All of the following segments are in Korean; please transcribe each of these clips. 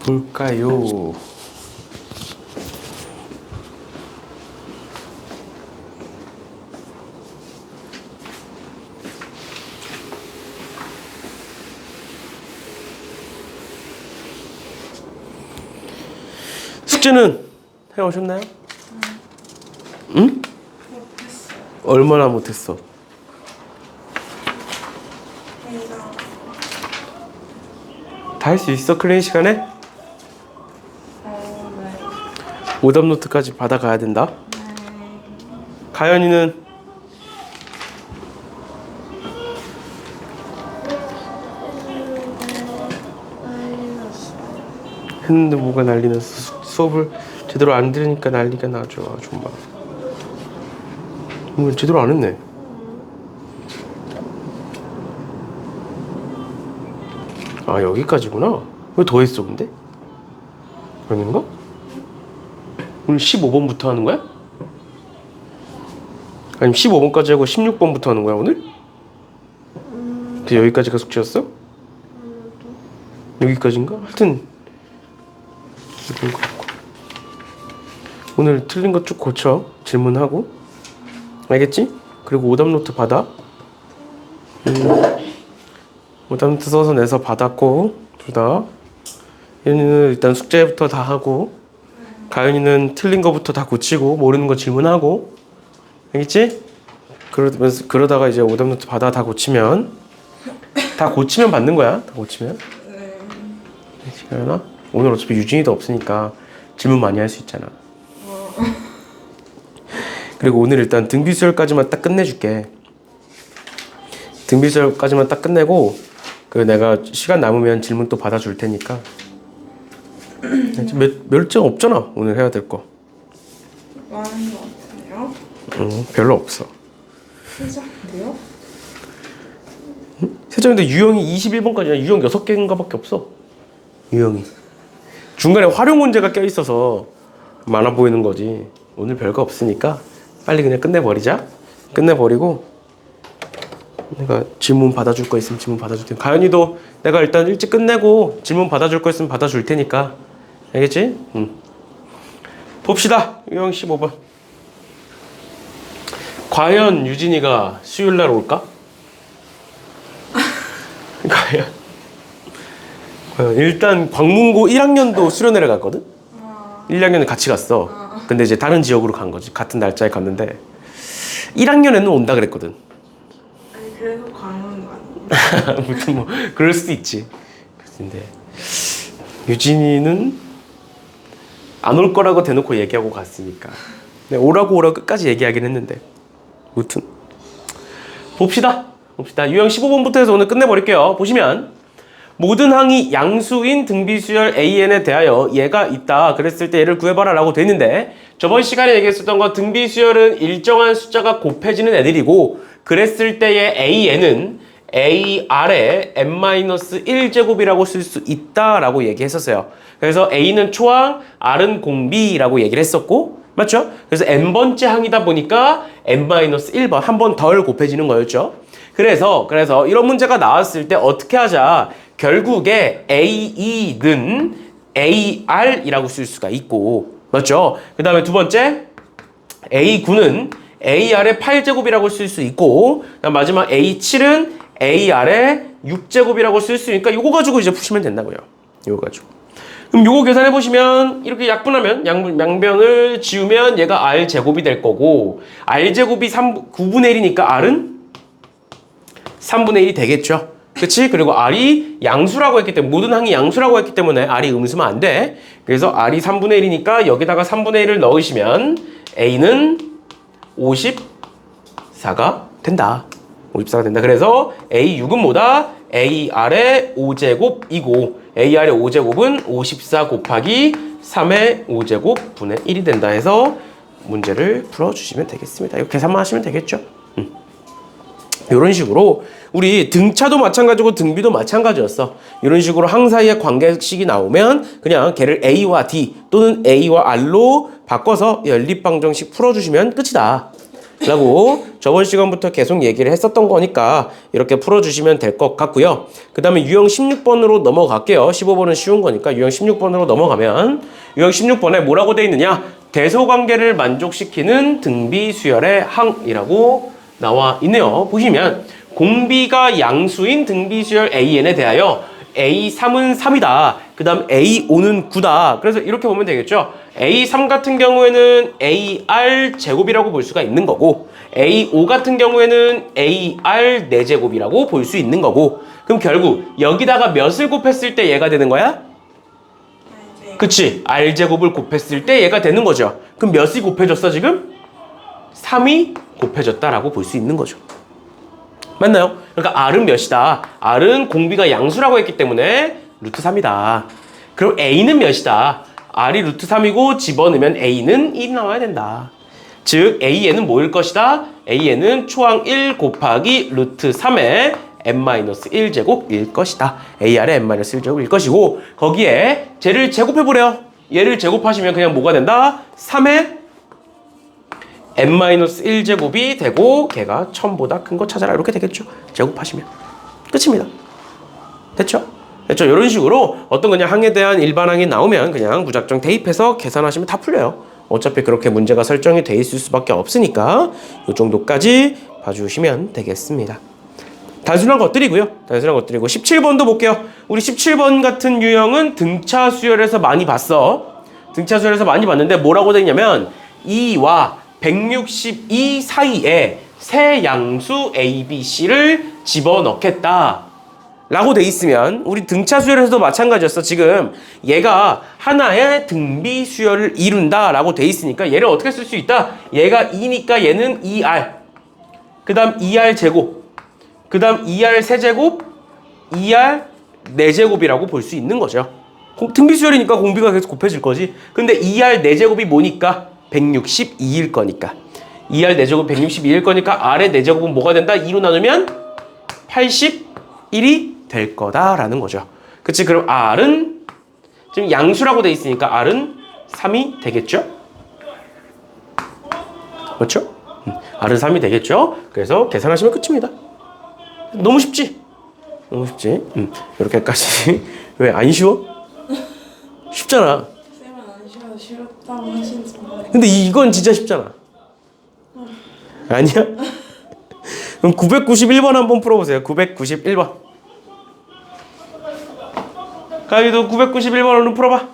볼까요? 숙제는 해오셨나요? 응? 못했어요. 얼마나 못했어? 다 할 수 있어? 클린 시간에? 네. 오답 노트까지 받아가야 된다. 네. 가연이는 했는데 뭐가 난리 났어. 수업을 제대로 안 들으니까 난리가 나죠. 정말. 오늘 제대로 안 했네. 아, 여기까지구나. 왜 더 했어 근데? 아닌가? 오늘 15번부터 하는 거야? 아니면 15번까지 하고 16번부터 하는 거야 오늘? 그 여기까지가 숙제였어? 여기까지인가? 하여튼 이건 거 같고. 오늘 틀린 거 쭉 고쳐. 질문하고. 알겠지? 그리고 오답 노트 받아. 오답 노트 써서 내서 받았고 둘 다. 얘는 일단 숙제부터 다 하고, 가연이는 틀린 거부터 다 고치고 모르는 거 질문하고. 알겠지? 그러다가 이제 오답 노트 받아 다 고치면 받는 거야. 다 고치면. 네. 가연아, 오늘 어차피 유진이도 없으니까 질문 많이 할 수 있잖아. 그리고 오늘 일단 등비수열까지만 딱 끝내줄게. 등비수열까지만 딱 끝내고 그 내가 시간 남으면 질문 또 받아줄 테니까. 몇 점 없잖아 오늘 해야 될 거. 많은 것 같아요. 별로 없어. 시작돼요? 세정인데 유형이 21번까지야. 유형 6개인가 밖에 없어. 유형이 중간에 활용 문제가 껴있어서 많아 보이는 거지. 오늘 별거 없으니까 빨리 그냥 끝내버리자. 끝내버리고 내가 질문 받아줄 거 있으면 질문 받아줄 테니까. 가연이도 내가 일단 일찍 끝내고 질문 받아줄 거 있으면 받아줄 테니까. 알겠지? 봅시다. 유형 15번. 과연 유진이가 수요일날 올까? 과연 일단 광문고 1학년도 수련회를 갔거든? 1학년은 같이 갔어. 근데 이제 다른 지역으로 간 거지. 같은 날짜에 갔는데 1학년에는 온다 그랬거든. 아니 그래서 광은 아니에요. 아무튼 뭐 그럴 수도 있지. 근데 유진이는 안 올 거라고 대놓고 얘기하고 갔으니까. 오라고 끝까지 얘기하긴 했는데. 아무튼 봅시다. 유형 15번부터 해서 오늘 끝내버릴게요. 보시면 모든 항이 양수인 등비수열 AN에 대하여 얘가 있다 그랬을 때 얘를 구해봐라 라고 돼 있는데, 저번 시간에 얘기했었던 거 등비수열은 일정한 숫자가 곱해지는 애들이고, 그랬을 때의 AN은 AR의 n-1제곱이라고 쓸 수 있다라고 얘기했었어요. 그래서 A는 초항, R은 공비라고 얘기를 했었고, 맞죠? 그래서 n번째 항이다 보니까 n-1번 한 번 덜 곱해지는 거였죠. 그래서 이런 문제가 나왔을 때 어떻게 하자? 결국에 AE는 AR이라고 쓸 수가 있고, 맞죠? 그 다음에 두 번째 A9는 AR의 8제곱이라고 쓸 수 있고, 그다음 마지막 A7은 AR의 6제곱이라고 쓸 수 있으니까 요거 가지고 이제 푸시면 된다고요. 요거 가지고. 그럼 요거 계산해 보시면 이렇게 약분하면 양변을 지우면 얘가 R제곱이 될 거고, R제곱이 9분의 1이니까 R은 3분의 1이 되겠죠. 그치? 그리고 R이 양수라고 했기 때문에, 모든 항이 양수라고 했기 때문에 R이 음수면 안 돼. 그래서 R이 3분의 1이니까 여기다가 3분의 1을 넣으시면 A는 54가 된다. 54가 된다. 그래서 A6은 뭐다? AR의 5제곱이고 AR의 5제곱은 54 곱하기 3의 5제곱 분의 1이 된다 해서 문제를 풀어주시면 되겠습니다. 이거 계산만 하시면 되겠죠? 이런 식으로 우리 등차도 마찬가지고 등비도 마찬가지였어. 이런 식으로 항 사이의 관계식이 나오면 그냥 걔를 A와 D 또는 A와 R로 바꿔서 연립방정식 풀어주시면 끝이다. 라고 저번 시간부터 계속 얘기를 했었던 거니까 이렇게 풀어주시면 될 것 같고요. 그 다음에 유형 16번으로 넘어갈게요. 15번은 쉬운 거니까 유형 16번으로 넘어가면 유형 16번에 뭐라고 돼 있느냐? 대소관계를 만족시키는 등비수열의 항이라고 나와 있네요. 보시면 공비가 양수인 등비수열 AN에 대하여 A3은 3이다. 그 다음 A5는 9다. 그래서 이렇게 보면 되겠죠. A3 같은 경우에는 AR 제곱이라고 볼 수가 있는 거고 A5 같은 경우에는 AR 4제곱이라고 볼 수 있는 거고 그럼 결국 여기다가 몇을 곱했을 때 얘가 되는 거야? 그치? R제곱을 곱했을 때 얘가 되는 거죠. 그럼 몇이 곱해졌어 지금? 3이 곱해졌다라고 볼 수 있는 거죠. 맞나요? 그러니까 R은 몇이다? R은 공비가 양수라고 했기 때문에 루트 3이다. 그럼 A는 몇이다? R이 루트 3이고 집어넣으면 A는 1이 나와야 된다. 즉 AN은 뭐일 것이다? AN은 초항 1 곱하기 루트 3의 n-1제곱일 것이다. AR의 n-1제곱일 것이고 거기에 쟤를 제곱해보래요. 얘를 제곱하시면 그냥 뭐가 된다? 3의 n-1제곱이 되고 걔가 1000보다 큰 거 찾아라 이렇게 되겠죠. 제곱하시면 끝입니다. 됐죠? 됐죠? 이런 식으로 어떤 그냥 항에 대한 일반항이 나오면 그냥 무작정 대입해서 계산하시면 다 풀려요. 어차피 그렇게 문제가 설정이 돼 있을 수밖에 없으니까 이 정도까지 봐주시면 되겠습니다. 단순한 것들이고요. 단순한 것들이고 17번도 볼게요. 우리 17번 같은 유형은 등차 수열에서 많이 봤어. 등차 수열에서 많이 봤는데 뭐라고 돼 있냐면 2와 162 사이에 세 양수 A, B, C를 집어넣겠다 라고 돼 있으면 우리 등차 수열에서도 마찬가지였어. 지금 얘가 하나의 등비 수열을 이룬다 라고 돼 있으니까 얘를 어떻게 쓸 수 있다? 얘가 2니까 얘는 2R 그 다음 2R 제곱 그 다음 2R 세제곱 2R 4제곱이라고 볼 수 있는 거죠. 등비 수열이니까 공비가 계속 곱해질 거지. 근데 2R 4제곱이 뭐니까? 162일 거니까 2R 4제곱 162일 거니까 R의 4제곱은 뭐가 된다? 2로 나누면 81이 될 거다라는 거죠. 그치? 그럼 R은 지금 양수라고 돼 있으니까 R은 3이 되겠죠? 그렇죠? R은 3이 되겠죠? 그래서 계산하시면 끝입니다. 너무 쉽지? 너무 쉽지? 이렇게까지 왜 안 쉬워? 쉽잖아. 쌤은 안 쉬어서 싫었다고 하시지 말아요. 근데 이건 진짜 쉽잖아. 아니야? 그럼 991번 한번 풀어보세요. 991번. 가위도 991번으로 풀어봐.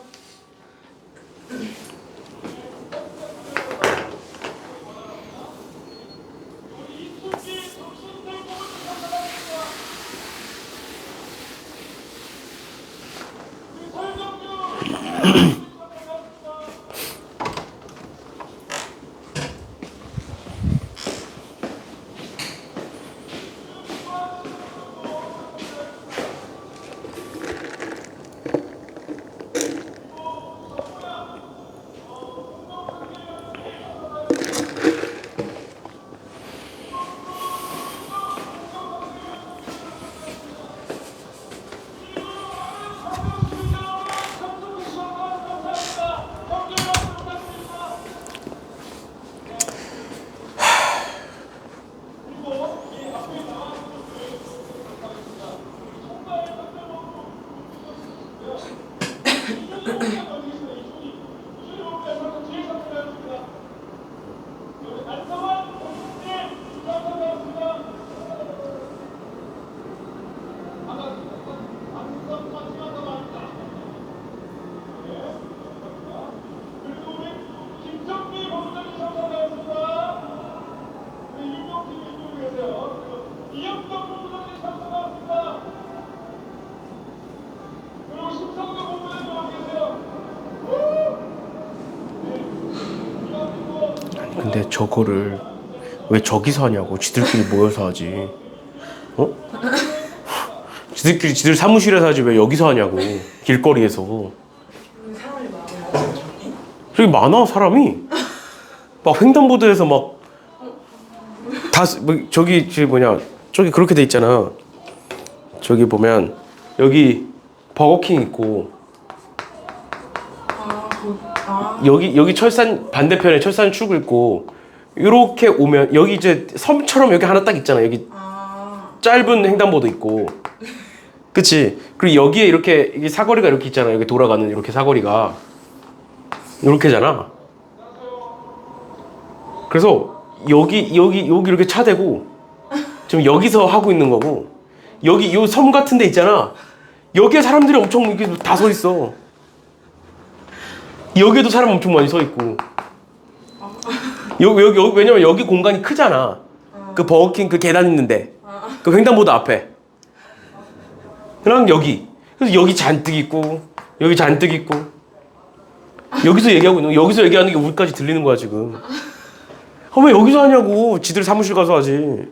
근데 저거를 왜 저기서 하냐고. 지들끼리 모여서 하지. 어? 지들끼리 지들 사무실에서 하지 왜 여기서 하냐고. 길거리에서. 여기 사람이 많아요. 저기. 저기 많아 사람이. 막 횡단보도에서 막 다 저기 뭐냐 저기 그렇게 돼 있잖아. 저기 보면 여기 버거킹 있고 여기 철산 반대편에 철산 출구 있고 이렇게 오면 여기 이제 섬처럼 여기 하나 딱 있잖아. 여기 아, 짧은 횡단보도 있고, 그치? 그리고 여기에 이렇게 이게 사거리가 이렇게 있잖아. 여기 돌아가는 이렇게 사거리가 이렇게잖아. 그래서 여기 이렇게 차대고 지금 여기서 하고 있는 거고, 여기 요 섬 같은 데 있잖아. 여기에 사람들이 엄청 이렇게 다 서 있어. 여기에도 사람 엄청 많이 서 있고. 여기 왜냐면 여기 공간이 크잖아. 그 버거킹 그 계단 있는데 그 횡단보도 앞에. 그냥 여기. 그래서 여기 잔뜩 있고 여기 잔뜩 있고 여기서 얘기하고 있는 거. 여기서 얘기하는 게 우리까지 들리는 거야 지금. 아, 왜 여기서 하냐고. 지들 사무실 가서 하지.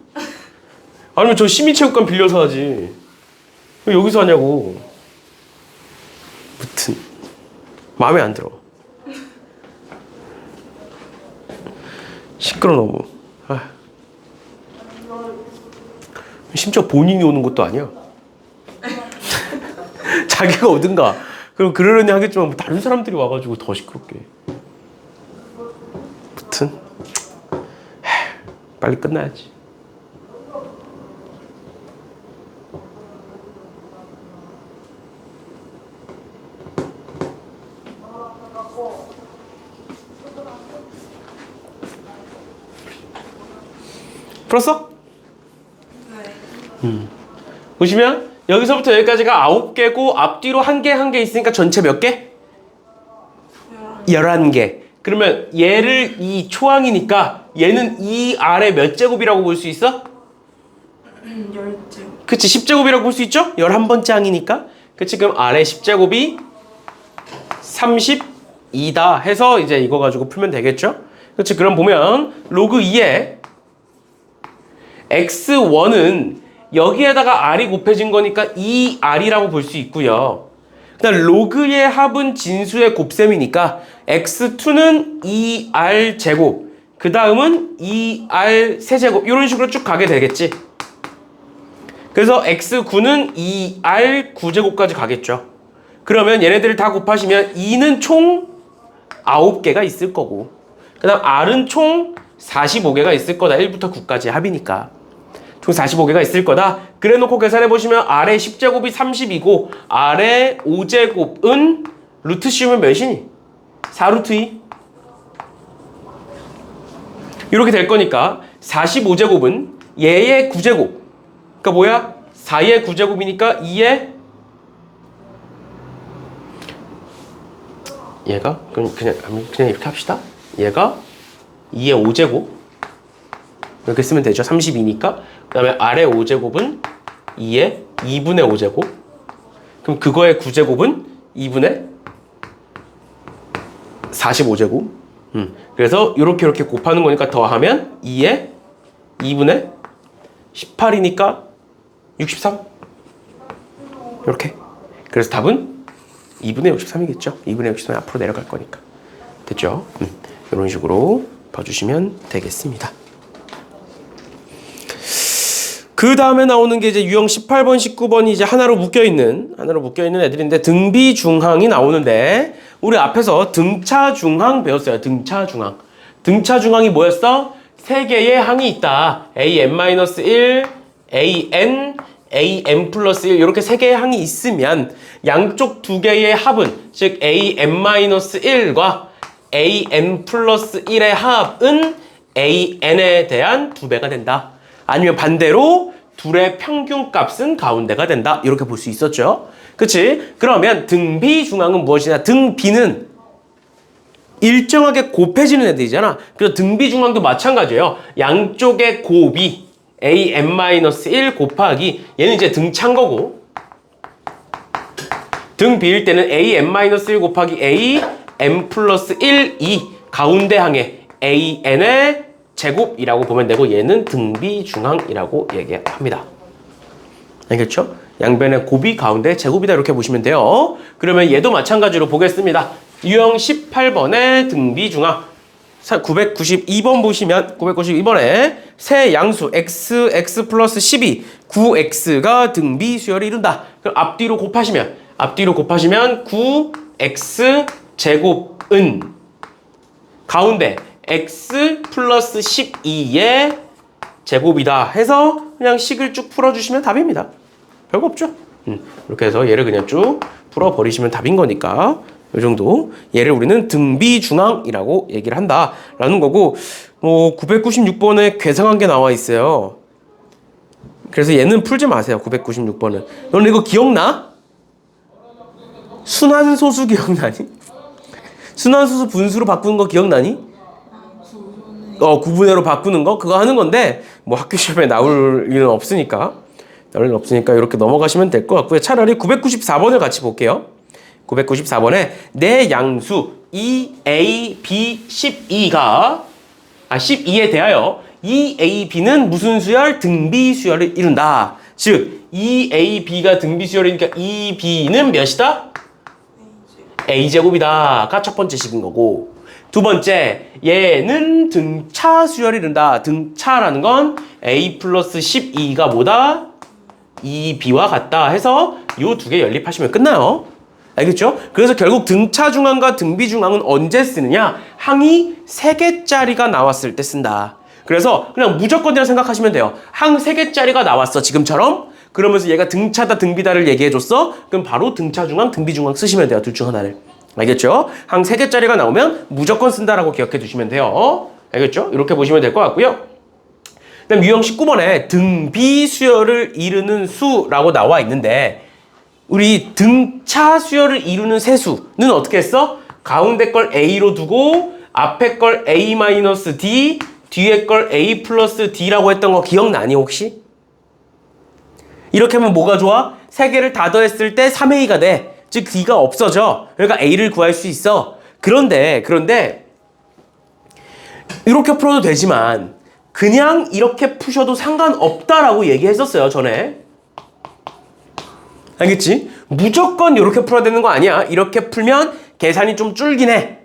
아니면 저 시민체육관 빌려서 하지. 왜 여기서 하냐고. 무튼 마음에 안 들어. 시끄러 너무. 아. 심지어 본인이 오는 것도 아니야. 자기가 오든가. 그럼 그러려니 하겠지만 다른 사람들이 와가지고 더 시끄럽게. 무튼 빨리 끝나야지. 풀었어? 네. 보시면 여기서부터 여기까지가 9개고 앞뒤로 한 개 있으니까 전체 몇 개? 11개. 그러면 얘를 이 초항이니까 얘는 이 아래 몇 제곱이라고 볼 수 있어? 10째. 그치, 10제곱이라고 볼 수 있죠? 11번째 항이니까. 그치, 그럼 아래 10제곱이 32다 해서 이제 이거 가지고 풀면 되겠죠? 그치, 그럼 보면 로그 2에 x1은 여기에다가 r이 곱해진 거니까 2r이라고 볼 수 있고요. 그다음 로그의 합은 진수의 곱셈이니까 x2는 2r 제곱, 그 다음은 2r 세제곱 이런 식으로 쭉 가게 되겠지. 그래서 x9는 2r 9제곱까지 가겠죠. 그러면 얘네들을 다 곱하시면 2는 총 9개가 있을 거고, 그 다음 r은 총 45개가 있을 거다. 1부터 9까지 합이니까 총 45개가 있을 거다. 그래 놓고 계산해 보시면 아래 10제곱이 30이고 아래 5제곱은 루트 씌우면 몇이니? 4루트 2. 이렇게 될 거니까 45제곱은 얘의 9제곱. 그러니까 뭐야? 4의 9제곱이니까 2의 얘가 그냥 이렇게 합시다. 얘가 2의 5제곱. 이렇게 쓰면 되죠. 32니까. 그 다음에 아래 5제곱은 2의 2분의 5제곱. 그럼 그거의 9제곱은 2분의 45제곱. 그래서 이렇게 곱하는 거니까 더하면 2의 2분의 18이니까 63. 이렇게. 그래서 답은 2분의 63이겠죠. 2분의 63이 앞으로 내려갈 거니까. 됐죠? 이런 식으로 봐주시면 되겠습니다. 그 다음에 나오는 게 이제 유형 18번, 19번이 이제 하나로 묶여있는 애들인데 등비중항이 나오는데 우리 앞에서 등차중항 배웠어요. 등차중항. 등차중항이 뭐였어? 세 개의 항이 있다. an-1, an, am 플러스 1 이렇게 세 개의 항이 있으면 양쪽 두 개의 합은 즉 am-1과 an 플러스 1의 합은 an에 대한 2배가 된다. 아니면 반대로 둘의 평균값은 가운데가 된다. 이렇게 볼 수 있었죠. 그치? 그러면 등비중항은 무엇이냐? 등비는 일정하게 곱해지는 애들이잖아. 그래서 등비중항도 마찬가지예요. 양쪽의 곱이 am-1 곱하기 얘는 이제 등차인 거고 등비일 때는 am-1 곱하기 am 플러스 1, 2 가운데 항의 an의 제곱이라고 보면 되고 얘는 등비중항이라고 얘기합니다. 알겠죠? 양변의 곱이 가운데 제곱이다 이렇게 보시면 돼요. 그러면 얘도 마찬가지로 보겠습니다. 유형 18번의 등비중항 992번 보시면 992번에 세 양수 x, x 플러스 12, 9x가 등비 수열을 이룬다. 그럼 앞뒤로 곱하시면 9x 제곱은 가운데 x 플러스 12의 제곱이다 해서 그냥 식을 쭉 풀어주시면 답입니다. 별거 없죠? 이렇게 해서 얘를 그냥 쭉 풀어버리시면 답인 거니까 이 정도. 얘를 우리는 등비중앙이라고 얘기를 한다라는 거고, 996번에 괴상한 게 나와 있어요. 그래서 얘는 풀지 마세요. 996번은. 너는 이거 기억나? 순환소수 기억나니? 순환소수 분수로 바꾸는 거 기억나니? 구분해로 바꾸는 거? 그거 하는 건데 뭐 학교 시험에 나올 일은 없으니까 이렇게 넘어가시면 될 것 같고요. 차라리 994번을 같이 볼게요. 994번에 내 양수 2a, b, 12에 대하여 2a,b는 무슨 수열? 등비수열을 이룬다. 즉 2a,b가 등비수열이니까 2b는 몇이다? a제곱이다가 첫 번째 식인 거고, 두 번째 얘는 등차수열을 이룬다. 등차라는 건 a 플러스 12가 뭐다? 2b와 같다 해서 이 두 개 연립하시면 끝나요. 알겠죠? 그래서 결국 등차중앙과 등비중앙은 언제 쓰느냐? 항이 3개짜리가 나왔을 때 쓴다. 그래서 그냥 무조건이라 생각하시면 돼요. 항 3개짜리가 나왔어 지금처럼. 그러면서 얘가 등차다 등비다를 얘기해줬어. 그럼 바로 등차중앙 등비중앙 쓰시면 돼요. 둘 중 하나를. 알겠죠? 항 3개짜리가 나오면 무조건 쓴다라고 기억해 두시면 돼요. 알겠죠? 이렇게 보시면 될 것 같고요. 그다음 유형 19번에 등비수열을 이루는 수라고 나와 있는데, 우리 등차 수열을 이루는 세수는 어떻게 했어? 가운데 걸 a로 두고 앞에 걸 a-d, 뒤에 걸 a 플러스 d라고 했던 거 기억나니 혹시? 이렇게 하면 뭐가 좋아? 3개를 다 더했을 때 3a가 돼. 즉 d가 없어져. 그러니까 a를 구할 수 있어. 그런데 이렇게 풀어도 되지만 그냥 이렇게 푸셔도 상관없다라고 얘기했었어요, 전에. 알겠지? 무조건 이렇게 풀어야 되는 거 아니야. 이렇게 풀면 계산이 좀 줄긴 해.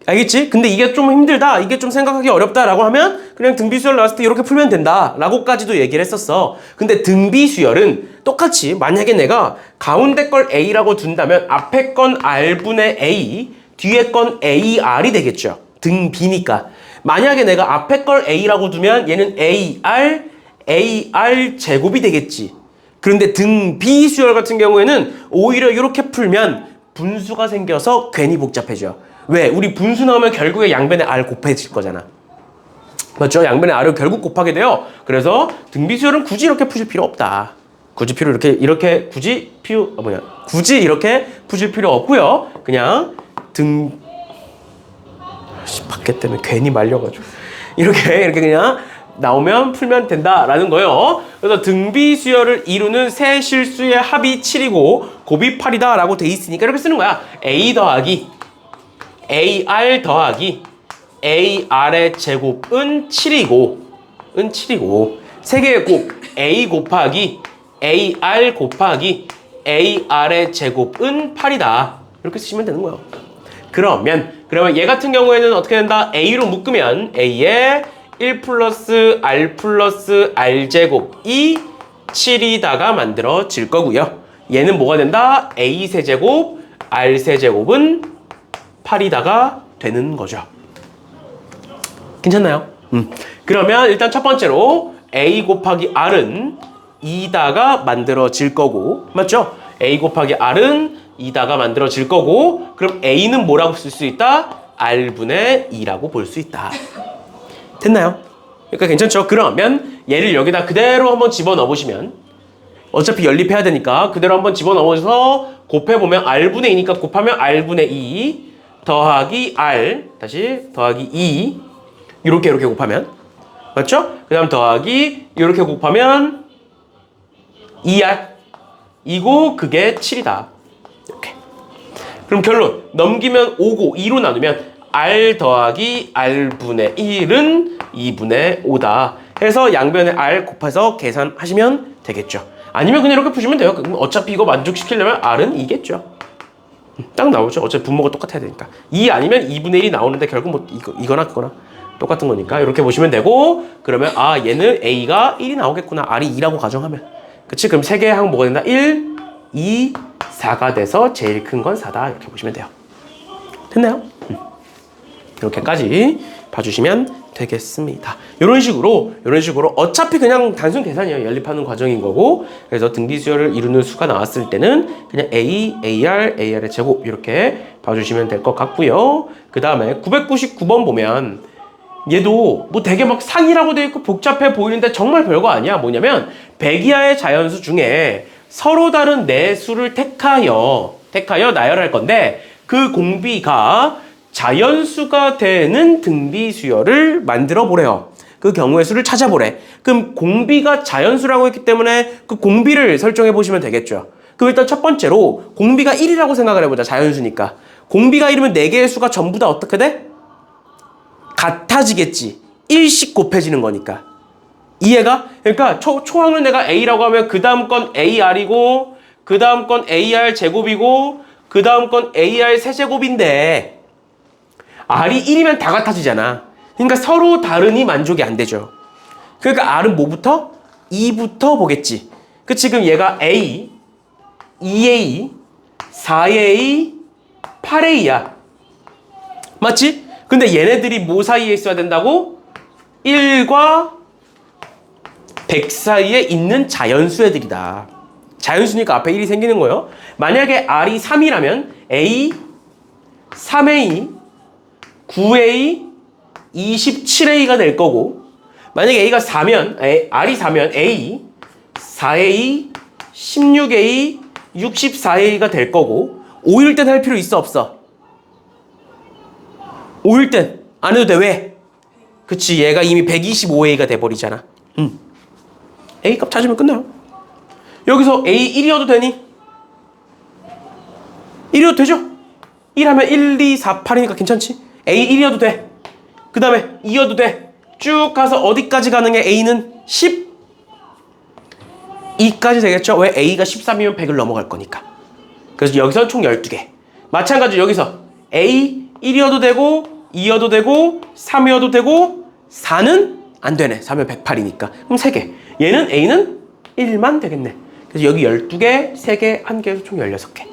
알겠지? 근데 이게 좀 힘들다, 이게 좀 생각하기 어렵다라고 하면 그냥 등비수열 나왔을 때 이렇게 풀면 된다 라고까지도 얘기를 했었어. 근데 등비수열은 똑같이 만약에 내가 가운데 걸 a라고 둔다면 앞에 건 r분의 a, 뒤에 건 ar이 되겠죠. 등비니까. 만약에 내가 앞에 걸 a라고 두면 얘는 ar 제곱이 되겠지. 그런데 등비수열 같은 경우에는 오히려 이렇게 풀면 분수가 생겨서 괜히 복잡해져. 왜? 우리 분수 나오면 결국에 양변에 r 곱해질 거잖아. 맞죠? 양변에 r을 결국 곱하게 돼요. 그래서 등비수열은 굳이 이렇게 푸실 필요 없다. 굳이 이렇게 푸실 필요 없고요. 그냥 밖에 때문에 괜히 말려가지고 이렇게 그냥 나오면 풀면 된다라는 거예요. 그래서 등비수열을 이루는 세 실수의 합이 7이고 곱이 8이다 라고 돼 있으니까 이렇게 쓰는 거야. a 더하기 ar 더하기 ar의 제곱은 7이고 세 개의 곱 a 곱하기 ar 곱하기 ar의 제곱은 8이다. 이렇게 쓰시면 되는 거예요. 그러면 얘 같은 경우에는 어떻게 된다? a로 묶으면 a에 1 플러스 r 플러스 r 제곱이 7이다가 만들어질 거고요. 얘는 뭐가 된다? a 세제곱 r 세제곱은 8이다가 되는 거죠. 괜찮나요? 그러면 일단 첫 번째로 a 곱하기 r은 2다가 만들어질 거고, 맞죠? a 곱하기 r은 2다가 만들어질 거고, 그럼 a는 뭐라고 쓸 수 있다? r분의 2라고 볼 수 있다. 됐나요? 그러니까 괜찮죠? 그러면 얘를 여기다 그대로 한번 집어넣어 보시면, 어차피 연립해야 되니까 그대로 한번 집어넣어서 곱해보면 r분의 2니까 곱하면 r분의 2 더하기 r, 다시 더하기 2 이렇게 곱하면, 맞죠? 그 다음 더하기 이렇게 곱하면 2r 이고 그게 7이다. 이렇게. 그럼 결론 넘기면 5고 2로 나누면 r 더하기 r분의 1은 2분의 5다 해서 양변에 r 곱해서 계산하시면 되겠죠. 아니면 그냥 이렇게 푸시면 돼요. 그럼 어차피 이거 만족시키려면 r은 2겠죠. 딱 나오죠. 어차피 분모가 똑같아야 되니까. 2 아니면 2분의 1이 나오는데 결국 뭐 이거나 그거나 똑같은 거니까 이렇게 보시면 되고, 그러면 얘는 a가 1이 나오겠구나. r이 2라고 가정하면. 그치? 그럼 세 개의 항 뭐가 된다? 1, 2, 4가 돼서 제일 큰 건 4다. 이렇게 보시면 돼요. 됐나요? 이렇게까지 봐주시면 되겠습니다. 이런 식으로 어차피 그냥 단순 계산이에요. 연립하는 과정인 거고, 그래서 등비수열을 이루는 수가 나왔을 때는 그냥 A, AR, AR의 제곱 이렇게 봐주시면 될 것 같고요. 그 다음에 999번 보면 얘도 뭐 되게 막 상이라고 되어 있고 복잡해 보이는데 정말 별거 아니야. 뭐냐면 100 이하의 자연수 중에 서로 다른 네 수를 택하여 나열할 건데, 그 공비가 자연수가 되는 등비수열을 만들어 보래요. 그 경우의 수를 찾아보래. 그럼 공비가 자연수라고 했기 때문에 그 공비를 설정해 보시면 되겠죠. 그럼 일단 첫 번째로 공비가 1이라고 생각을 해보자. 자연수니까. 공비가 1이면 4개의 수가 전부 다 어떻게 돼? 같아지겠지. 1씩 곱해지는 거니까. 이해가? 그러니까 초항을 내가 A라고 하면 그 다음 건 AR이고, 그 다음 건 AR 제곱이고, 그 다음 건 AR 세제곱인데 R이 1이면 다 같아지잖아. 그러니까 서로 다르니 만족이 안 되죠. 그러니까 R은 뭐부터? 2부터 보겠지. 그치? 그럼 얘가 A, 2A, 4A, 8A야. 맞지? 근데 얘네들이 뭐 사이에 있어야 된다고? 1과 100 사이에 있는 자연수 애들이다. 자연수니까 앞에 1이 생기는 거예요. 만약에 R이 3이라면 A, 3A, 9A, 27A가 될 거고, 만약에 A가 4면, R이 4면 A, 4A, 16A, 64A가 될 거고, 5일 땐 할 필요 있어 없어? 5일 땐 안 해도 돼. 왜? 그치, 얘가 이미 125A가 돼버리잖아. A값 찾으면 끝나요. 여기서 A 1이어도 되니? 1이어도 되죠? 1하면 1, 2, 4, 8이니까 괜찮지? A 1이어도 돼. 그 다음에 2여도 돼. 쭉 가서 어디까지 가능해? A는 10? 2까지 되겠죠? 왜? A가 13이면 100을 넘어갈 거니까. 그래서 여기서 총 12개. 마찬가지로 여기서 A 1이어도 되고, 2여도 되고, 3이어도 되고, 4는 안 되네. 4면 108이니까. 그럼 3개. 얘는 A는 1만 되겠네. 그래서 여기 12개, 3개, 1개에서 총 16개.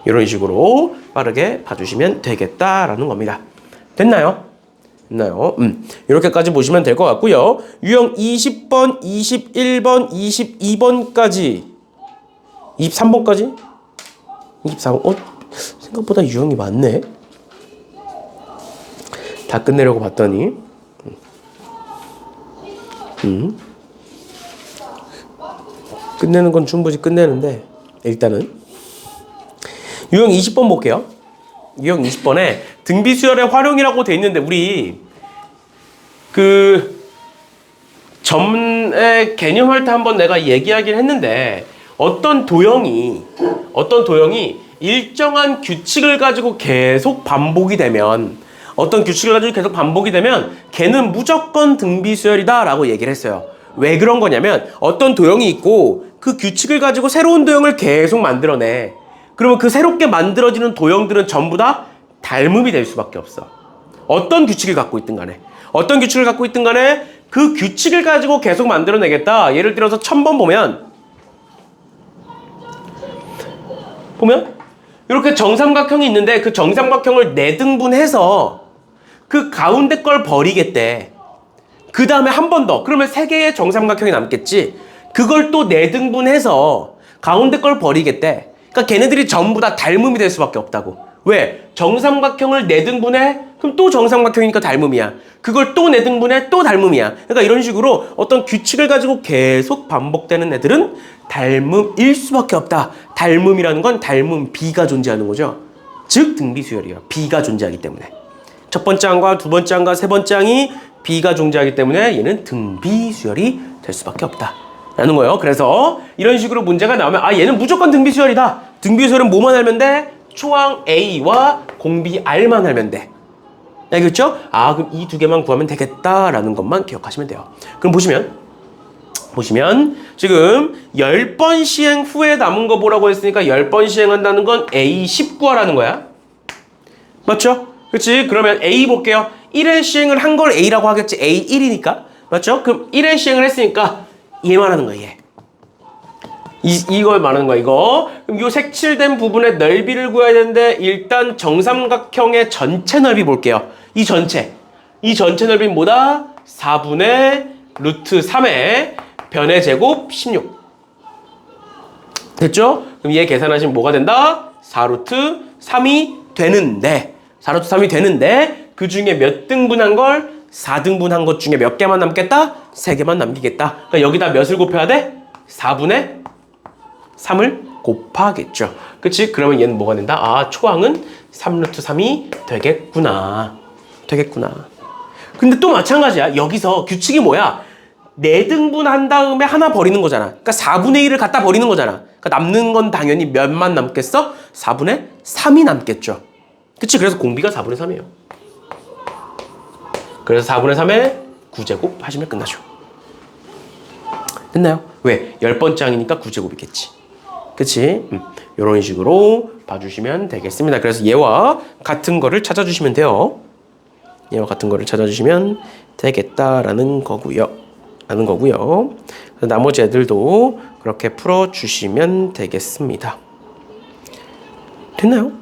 이런 식으로 빠르게 봐주시면 되겠다라는 겁니다. 됐나요? 됐나요? 이렇게까지 보시면 될 것 같고요. 유형 20번, 21번, 22번까지 23번까지? 24번. 생각보다 유형이 많네. 다 끝내려고 봤더니 끝내는 건 충분히 끝내는데, 일단은 유형 20번 볼게요. 유형 20번에 등비수열의 활용이라고 돼 있는데, 우리 그 전에 개념할 때 한번 내가 얘기하긴 했는데, 어떤 도형이 일정한 규칙을 가지고 계속 반복이 되면, 걔는 무조건 등비수열이다 라고 얘기를 했어요. 왜 그런 거냐면, 어떤 도형이 있고 그 규칙을 가지고 새로운 도형을 계속 만들어내. 그러면 그 새롭게 만들어지는 도형들은 전부 다 닮음이 될 수밖에 없어. 어떤 규칙을 갖고 있든 간에 그 규칙을 가지고 계속 만들어내겠다. 예를 들어서 1000번 보면 이렇게 정삼각형이 있는데, 그 정삼각형을 4등분해서 그 가운데 걸 버리겠대. 그 다음에 한 번 더. 그러면 3개의 정삼각형이 남겠지. 그걸 또 4등분해서 가운데 걸 버리겠대. 그러니까 걔네들이 전부 다 닮음이 될 수밖에 없다고. 왜? 정삼각형을 4등분해? 그럼 또 정삼각형이니까 닮음이야. 그걸 또 4등분해? 또 닮음이야. 그러니까 이런 식으로 어떤 규칙을 가지고 계속 반복되는 애들은 닮음일 수밖에 없다. 닮음이라는 건 닮음 B가 존재하는 거죠. 즉 등비수열이에요. B가 존재하기 때문에. 첫 번째 항과 두 번째 항과 세 번째 항이 B가 존재하기 때문에 얘는 등비수열이 될 수밖에 없다 라는 거예요. 그래서 이런 식으로 문제가 나오면, 얘는 무조건 등비수열이다. 등비수열은 뭐만 알면 돼? 초항 A와 공비 R만 알면 돼. 알겠죠? 그럼 이 2개만 구하면 되겠다라는 것만 기억하시면 돼요. 그럼 보시면 지금 10번 시행 후에 남은 거 보라고 했으니까 10번 시행한다는 건 A10 구하라는 거야. 맞죠? 그치? 그러면 A 볼게요. 1회 시행을 한 걸 A라고 하겠지. A1이니까. 맞죠? 그럼 1회 시행을 했으니까 얘만 하는 거야, 얘. 이걸 말하는 거야, 이거. 그럼 이 색칠된 부분의 넓이를 구해야 되는데, 일단 정삼각형의 전체 넓이 볼게요. 이 전체 넓이는 뭐다? 4분의 루트 3의 변의 제곱 16. 됐죠? 그럼 얘 계산하시면 뭐가 된다? 4루트 3이 되는데, 4루트 3이 되는데, 그 중에 몇 등분한 걸? 4등분한 것 중에 몇 개만 남겠다? 3개만 남기겠다. 그러니까 여기다 몇을 곱해야 돼? 4분의 3을 곱하겠죠. 그치? 그러면 얘는 뭐가 된다? 아, 초항은 3루트 3이 되겠구나. 근데 또 마찬가지야. 여기서 규칙이 뭐야? 4등분 한 다음에 하나 버리는 거잖아. 그러니까 4분의 1을 갖다 버리는 거잖아. 그러니까 남는 건 당연히 몇만 남겠어? 4분의 3이 남겠죠. 그치? 그래서 공비가 4분의 3이에요. 그래서 4분의 3에 9제곱 하시면 끝나죠. 됐나요? 왜? 10번째 항이니까 9제곱이겠지. 그치? 이런 식으로 봐주시면 되겠습니다. 그래서 얘와 같은 거를 찾아주시면 돼요. 얘와 같은 거를 찾아주시면 되겠다라는 거고요. 나머지 애들도 그렇게 풀어주시면 되겠습니다. 됐나요?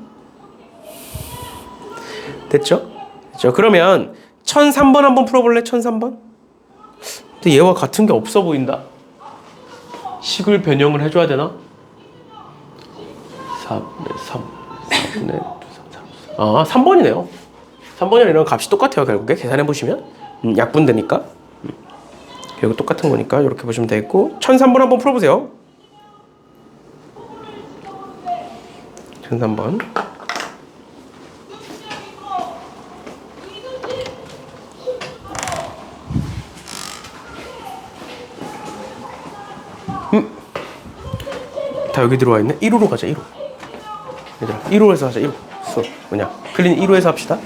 됐죠? 그러면 1003번 한번 풀어볼래? 1003번? 근데 얘와 같은 게 없어 보인다. 식을 변형을 해줘야 되나? 4분의 3. 아, 3번이네요. 3번이랑 값이 똑같아요. 결국에 계산해보시면. 약분되니까. 결국 똑같은 거니까 이렇게 보시면 되겠고. 1003번 한번 풀어보세요. 1003번. 다 여기 들어와 있네. 1호로 가자. 1호. 얘들아, 1호에서 하자. 1호. 뭐냐? 클린 1호에서 합시다.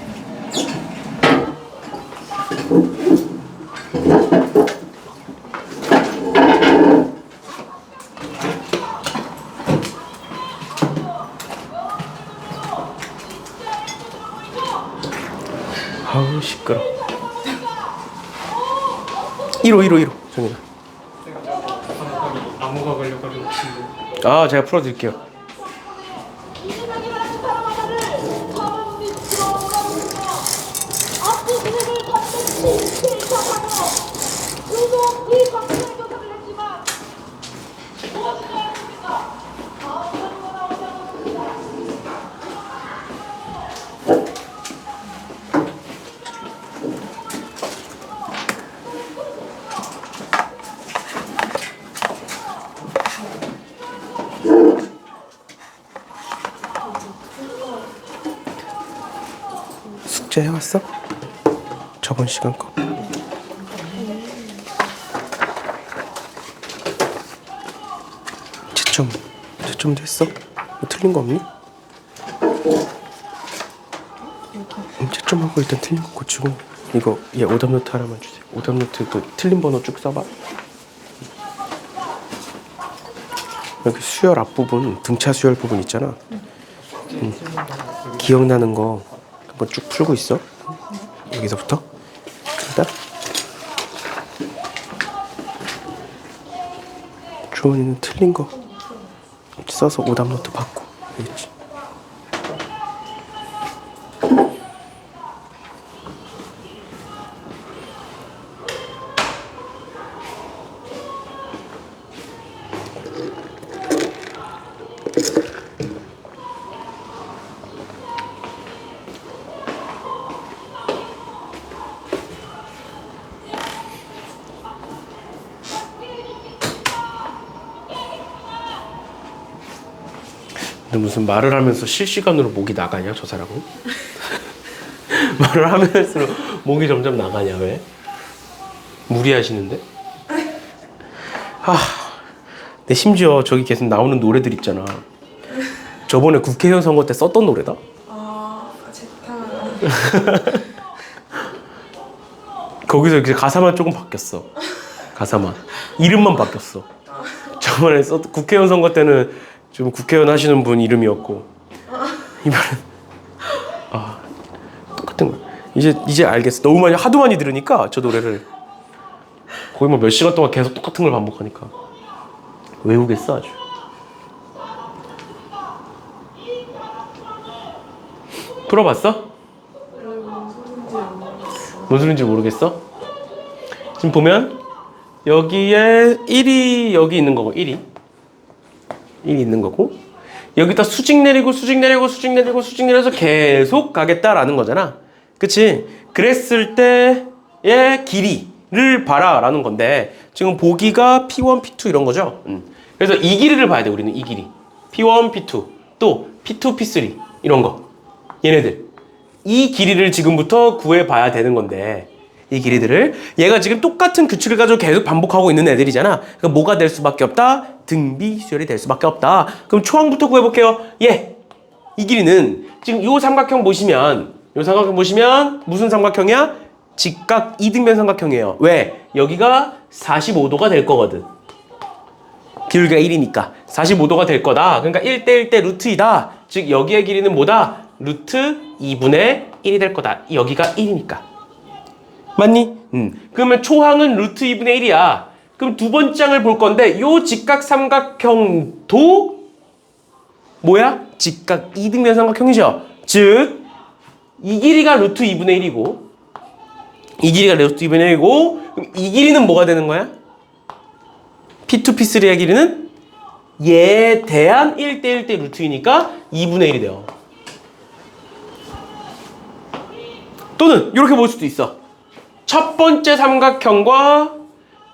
아우 시끄러. 1호 정민아. 나무가 걸려가지고 아, 제가 풀어드릴게요. 숙제 해왔어? 저번 시간 거. 채점 됐어? 뭐 틀린 거 없니? 채점하고 일단 틀린 거 고치고. 이거 얘 오답노트 하나만 주세요. 오답노트 그 틀린 번호 쭉 써봐. 여기 수열 앞부분, 등차 수열 부분 있잖아. 기억나는 거 한번 쭉 풀고 있어. 여기서부터. 일단 주원이는 틀린 거 써서 오답노트 받고. 알겠지? 근데 무슨 말을 하면서 실시간으로 목이 나가냐, 저 사람은? 말을 하면서 목이 점점 나가냐, 왜? 무리하시는데? 근데 심지어 저기 계속 나오는 노래들 있잖아. 저번에 국회의원 선거 때 썼던 노래다. 제타. 거기서 이제 가사만 조금 바뀌었어. 가사만. 이름만 바뀌었어. 저번에 국회의원 선거 때는 좀 국회의원 하시는 분 이름이었고, 이번엔 똑같은 거야. 이제 알겠어. 너무 하도 많이 들으니까 저 노래를 거의 뭐 몇 시간 동안 계속 똑같은 걸 반복하니까 외우겠어 아주. 풀어봤어? 모르겠어. 뭔 소린지 모르겠어? 지금 보면 여기에 1이 여기 있는 거고 1이 있는 거고 여기다 수직 내리고 수직 내리고 수직 내리고 수직 내려서 계속 가겠다라는 거잖아. 그치? 그랬을 때의 길이를 봐라 라는 건데 지금 보기가 P1, P2 이런 거죠. 그래서 이 길이를 봐야 돼. 우리는 이 길이 P1, P2 또 P2, P3 이런 거 얘네들 이 길이를 지금부터 구해봐야 되는 건데 이 길이들을 얘가 지금 똑같은 규칙을 가지고 계속 반복하고 있는 애들이잖아. 그럼 뭐가 될 수밖에 없다? 등비수열이 될 수밖에 없다. 그럼 초항부터 구해볼게요. 예, 이 길이는 지금 이 삼각형 보시면 무슨 삼각형이야? 직각 이등변 삼각형이에요. 왜? 여기가 45도가 될 거거든. 길이가 1이니까 45도가 될 거다. 그러니까 1대1대 루트 2다. 즉 여기의 길이는 뭐다? 루트 2분의 1이 될 거다. 여기가 1이니까. 맞니? 그러면 초항은 루트 2분의 1이야. 그럼 두 번째 장을 볼 건데 요 직각 삼각형도 뭐야? 직각 이등변 삼각형이죠. 즉 이 길이가 루트 2분의 1이고 이 길이가 루트 2분의 1이고 그럼 이 길이는 뭐가 되는 거야? P2, P3의 길이는 얘에 대한 1대1대 루트 2니까 2분의 1이 돼요. 또는 이렇게 볼 수도 있어. 첫 번째 삼각형과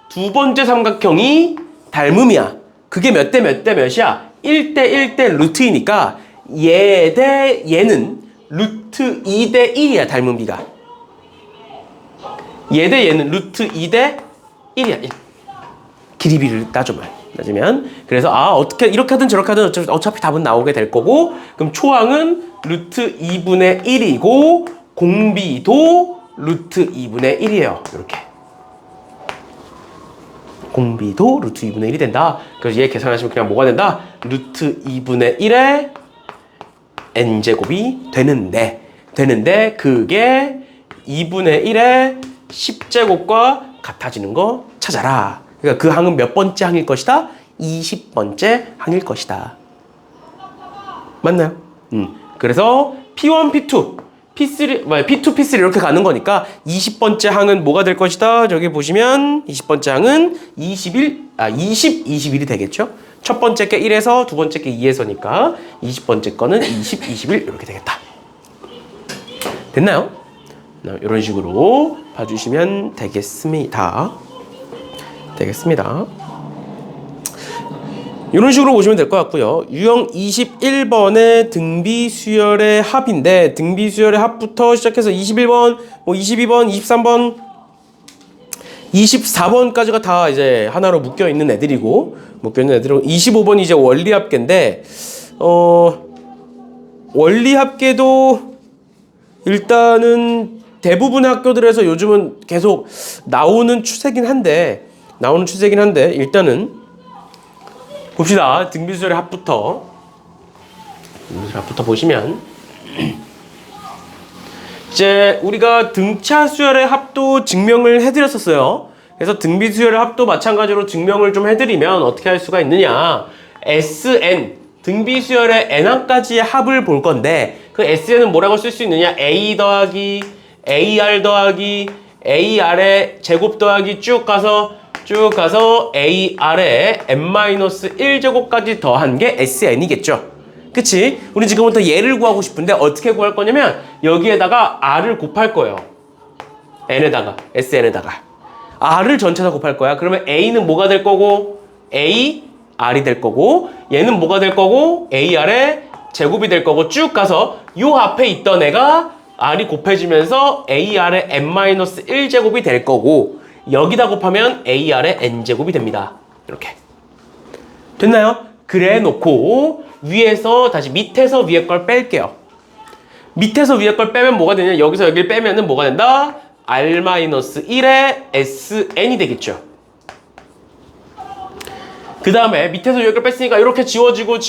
두 번째 삼각형이 닮음이야. 그게 몇 대 몇 대 몇이야? 1대 1대 루트 2니까 얘 대 얘는 루트 2대 1이야. 닮음비가. 얘 대 얘는 루트 2대 1이야. 길이비를 따지면 그래서 어떻게 이렇게 하든 저렇게 하든 어차피 답은 나오게 될 거고 그럼 초항은 루트 2분의 1이고 공비도 루트 2분의 1이에요. 이렇게 공비도 루트 2분의 1이 된다. 그래서 얘 계산하시면 그냥 뭐가 된다? 루트 2분의 1의 n제곱이 되는데 그게 2분의 1의 10제곱과 같아지는 거 찾아라. 그러니까 그 항은 몇 번째 항일 것이다? 20번째 항일 것이다. 맞나요? 그래서 P1, P2, P3, P2, P3 이렇게 가는 거니까 20번째 항은 뭐가 될 것이다? 저기 보시면 20번째 항은 20, 21이 되겠죠? 첫 번째 게 1에서 두 번째 게 2에서니까 20번째 거는 20, 21 이렇게 되겠다. 됐나요? 이런 식으로 봐주시면 되겠습니다. 이런 식으로 보시면 될 것 같고요. 유형 21번의 등비수열의 합인데 등비수열의 합부터 시작해서 21번, 22번, 23번, 24번까지가 다 이제 하나로 묶여있는 애들이고 25번이 이제 원리합계인데 원리합계도 일단은 대부분의 학교들에서 요즘은 계속 나오는 추세긴 한데 일단은 봅시다. 등비수열의 합부터 보시면 이제 우리가 등차 수열의 합도 증명을 해드렸었어요. 그래서 등비수열의 합도 마찬가지로 증명을 좀 해드리면 어떻게 할 수가 있느냐? SN 등비수열의 n항까지의 합을 볼 건데 그 SN은 뭐라고 쓸 수 있느냐? A 더하기 AR 더하기 AR의 제곱 더하기 쭉 가서 AR의 n-1제곱까지 더한 게 SN이겠죠. 그치? 우리 지금부터 얘를 구하고 싶은데 어떻게 구할 거냐면 여기에다가 R을 곱할 거예요. N에다가 SN에다가 R을 전체다 곱할 거야. 그러면 A는 뭐가 될 거고 AR이 될 거고 얘는 뭐가 될 거고 AR의 제곱이 될 거고 쭉 가서 요 앞에 있던 애가 R이 곱해지면서 AR의 n-1제곱이 될 거고 여기다 곱하면 AR의 n제곱이 됩니다. 이렇게 됐나요? 그래 놓고 위에서 다시 밑에서 위에 걸 뺄게요. 밑에서 위에 걸 빼면 뭐가 되냐? 여기서 여기를 빼면은 뭐가 된다? R-1의 SN이 되겠죠. 그 다음에 밑에서 여기를 뺐으니까 이렇게 지워지고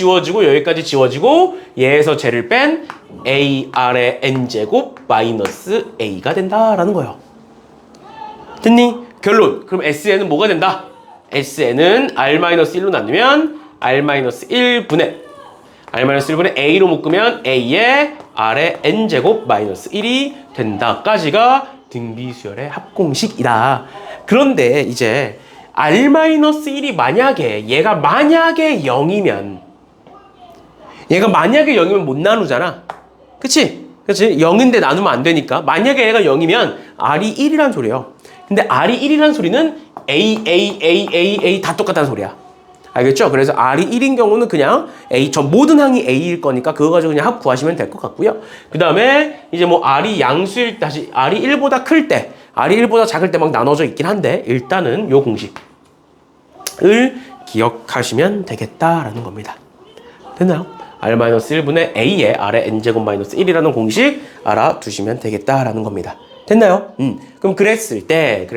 여기까지 지워지고 얘에서 쟤를 뺀 AR의 n제곱 마이너스 A가 된다라는 거예요. 됐니? 결론. 그럼 SN은 뭐가 된다? SN은 R-1로 나누면 R-1분의 A로 묶으면 A의 R의 N제곱 마이너스 1이 된다까지가 등비수열의 합공식이다. 그런데 이제 R-1이 만약에 얘가 만약에 0이면 못 나누잖아. 그치? 0인데 나누면 안 되니까. 만약에 얘가 0이면 R이 1이란 소리예요. 근데 R이 1이란 소리는 A 다 똑같다는 소리야. 알겠죠? 그래서 R이 1인 경우는 그냥 전 모든 항이 A일 거니까 그거 가지고 그냥 합 구하시면 될 것 같고요. 그 다음에 이제 뭐 R이 양수일 때, R이 1보다 클 때, R이 1보다 작을 때 막 나눠져 있긴 한데 일단은 요 공식을 기억하시면 되겠다라는 겁니다. 됐나요? R-1분의 A의 R의 N제곱 마이너스 1이라는 공식 알아두시면 되겠다라는 겁니다. 됐나요? 그럼 그랬을 때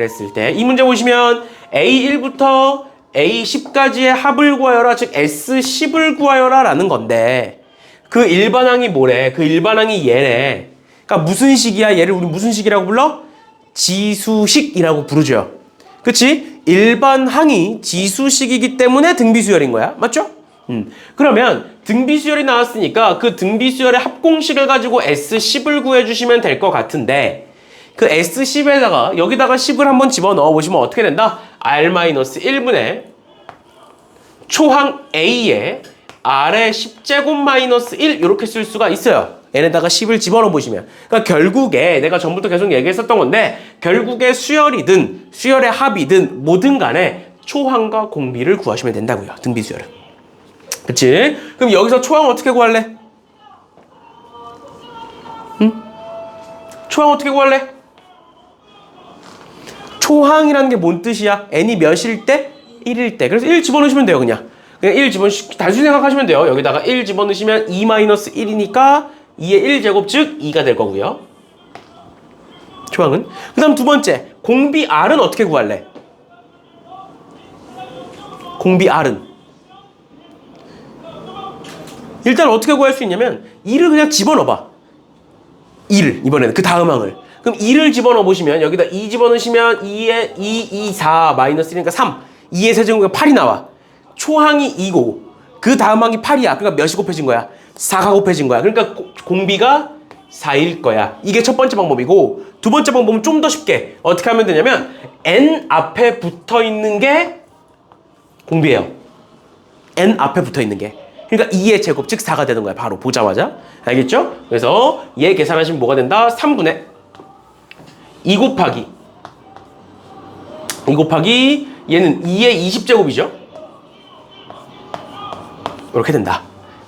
이 문제 보시면 A1부터 A10까지의 합을 구하여라, 즉 S10을 구하여라 라는 건데 그 일반항이 뭐래? 그 일반항이 얘네. 그러니까 무슨 식이야? 얘를 우리 무슨 식이라고 불러? 지수식이라고 부르죠. 그치? 일반항이 지수식이기 때문에 등비수열인 거야. 맞죠? 그러면 등비수열이 나왔으니까 그 등비수열의 합공식을 가지고 S10을 구해주시면 될 것 같은데 그 S10에다가 여기다가 10을 한번 집어넣어 보시면 어떻게 된다? R-1분의 초항 A에 R의 10제곱 마이너스 1 이렇게 쓸 수가 있어요. 얘네다가 10을 집어넣어 보시면 그러니까 결국에 내가 전부터 계속 얘기했었던 건데 결국에 수열이든 수열의 합이든 뭐든 간에 초항과 공비를 구하시면 된다고요. 등비수열은. 그치? 그럼 여기서 초항 어떻게 구할래? 초항 어떻게 구할래? 초항이라는 게 뭔 뜻이야? n이 몇일 때? 1일 때. 그래서 1 집어넣으시면 돼요, 그냥 1 단순히 생각하시면 돼요. 여기다가 1 집어넣으시면 2-1이니까 2의 1제곱 즉 2가 될 거고요. 초항은. 그 다음 두 번째, 공비 R은 어떻게 구할래? 공비 R은 일단 어떻게 구할 수 있냐면 2를 그냥 집어넣어봐. 2를 이번에는 그 다음 항을. 그럼 2를 집어넣어 보시면 여기다 2 집어넣으시면 2에 2, 4 마이너스 1이니까 3. 2의 세제곱이 8이 나와. 초항이 2고 그 다음 항이 8이야. 그러니까 몇이 곱해진 거야? 4가 곱해진 거야. 그러니까 공비가 4일 거야. 이게 첫 번째 방법이고 두 번째 방법은 좀 더 쉽게 어떻게 하면 되냐면 n 앞에 붙어 있는 게 공비예요. n 앞에 붙어 있는 게. 그러니까 2의 제곱 즉 4가 되는 거야. 바로 보자마자. 알겠죠? 그래서 얘 계산하시면 뭐가 된다? 3분의 2 곱하기 얘는 2의 20제곱이죠? 이렇게 된다.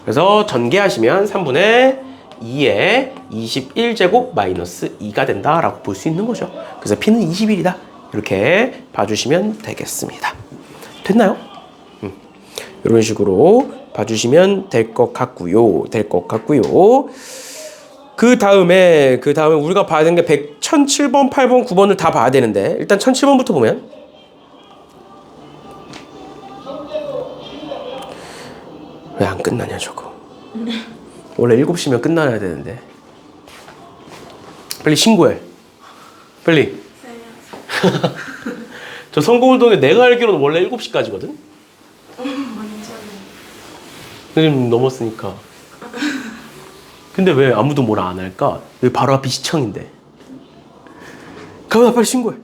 그래서 전개하시면 3분의 2의 21제곱 마이너스 2가 된다라고 볼 수 있는 거죠. 그래서 P는 21이다. 이렇게 봐주시면 되겠습니다. 됐나요? 이런 식으로 봐주시면 될 것 같고요. 그 다음에 우리가 봐야 되는 게 1007번, 8번, 9번을 다 봐야 되는데 일단 1007번부터 보면 왜 안 끝나냐 저거. 원래 7시면 끝나야 되는데. 빨리 신고해. 빨리. 저 성공울동에 내가 알기로는 원래 7시까지거든? 지금 넘었으니까. 근데 왜 아무도 뭐라 안 할까? 왜 바로 앞이 시청인데. 가만 빨리 신고해.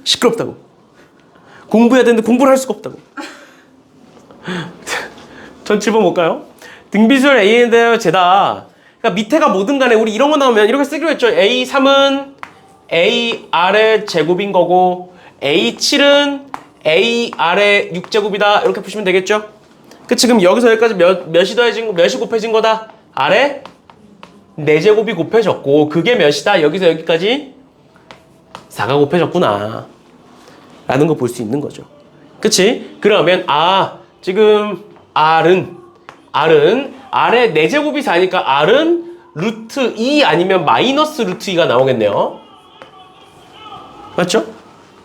시끄럽다고. 공부해야 되는데 공부를 할 수가 없다고. 1007번 볼까요? 등비수열 A에 대하여 제다. 그러니까 밑에가 뭐든 간에 우리 이런 거 나오면 이렇게 쓰기로 했죠. A3은 AR의 제곱인 거고 A7은 AR의 6제곱이다. 이렇게 보시면 되겠죠? 그치? 그럼 여기서 여기까지 몇이 곱해진 거다? R에 4제곱이 곱해졌고 그게 몇이다? 여기서 여기까지 4가 곱해졌구나 라는 거 볼 수 있는 거죠. 그치? 그러면 지금 R은 R의 4제곱이 4니까 R은 루트 2 아니면 마이너스 루트 2가 나오겠네요. 맞죠?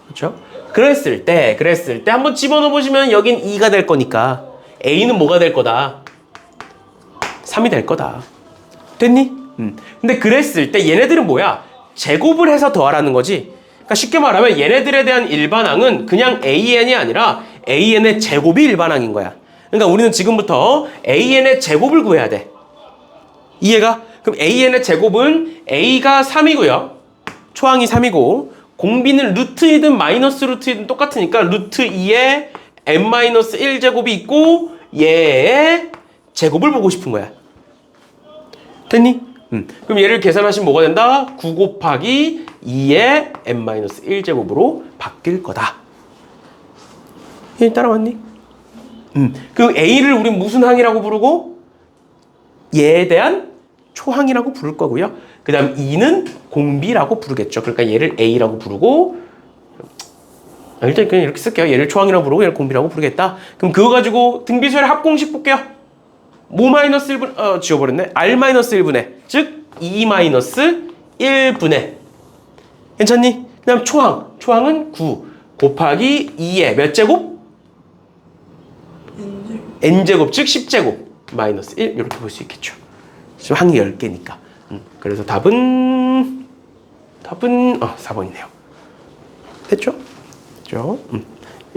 그렇죠? 그랬을 때 한번 집어넣어 보시면 여긴 2가 될 거니까 A는 뭐가 될 거다? 3이 될 거다. 됐니? 근데 그랬을 때 얘네들은 뭐야? 제곱을 해서 더하라는 거지. 그러니까 쉽게 말하면 얘네들에 대한 일반항은 그냥 AN이 아니라 AN의 제곱이 일반항인 거야. 그러니까 우리는 지금부터 AN의 제곱을 구해야 돼. 이해가? 그럼 AN의 제곱은 A가 3이고요. 초항이 3이고 공비는 루트이든 마이너스 루트이든 똑같으니까 루트 2에 n-1제곱이 있고 얘의 제곱을 보고 싶은 거야. 됐니? 그럼 얘를 계산하시면 뭐가 된다? 9 곱하기 2의 n-1제곱으로 바뀔 거다. 얘 따라왔니? 그럼 A를 우린 무슨 항이라고 부르고 얘에 대한 초항이라고 부를 거고요. 그 다음 2는 공비라고 부르겠죠. 그러니까 얘를 A라고 부르고 일단 그냥 이렇게 쓸게요. 얘를 초항이라고 부르고 얘를 공비라고 부르겠다. 그럼 그거 가지고 등비수열의 합공식 볼게요. 모 마이너스 1분 지워버렸네. R-1분의 즉 2-1분의 괜찮니? 그 다음 초항은 9 곱하기 2의 몇 제곱? n제곱 즉 10제곱 마이너스 1 이렇게 볼 수 있겠죠. 지금 항이 10개니까. 그래서 답은 4번이네요. 됐죠? 그죠?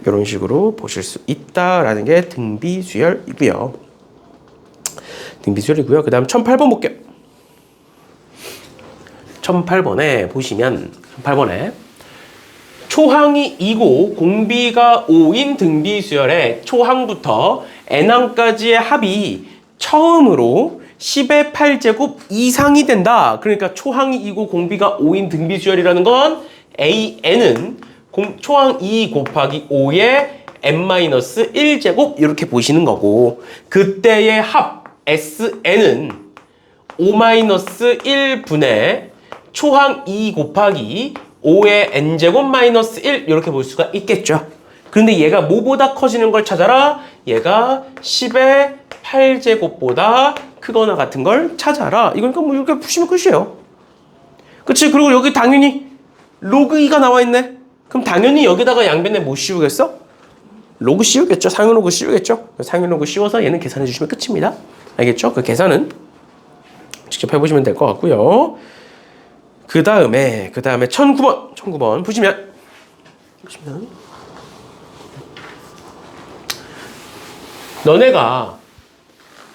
이런 식으로 보실 수 있다라는 게 등비수열이고요. 등비수열이고요. 그 다음 1008번 볼게요. 1008번에 보시면 1008번에 초항이 2고 공비가 5인 등비수열의 초항부터 n항까지의 합이 처음으로 10의 8제곱 이상이 된다. 그러니까 초항이 2고 공비가 5인 등비수열이라는 건 AN은 초항 2 곱하기 5의 n-1제곱 이렇게 보시는 거고 그때의 합 SN은 5-1분의 초항 2 곱하기 5의 n제곱 마이너스 1 이렇게 볼 수가 있겠죠. 그런데 얘가 뭐보다 커지는 걸 찾아라. 얘가 10의 8제곱보다 크거나 같은 걸 찾아라. 이거니까 뭐 이렇게 푸시면 끝이에요. 그치? 그리고 여기 당연히 로그 2가 나와 있네. 그럼 당연히 여기다가 양변에 뭐 씌우겠어? 로그 씌우겠죠. 상용로그 씌우겠죠. 상용로그 씌워서 얘는 계산해 주시면 끝입니다. 알겠죠? 그 계산은 직접 해보시면 될 것 같고요. 그 다음에 1009번 보시면 너네가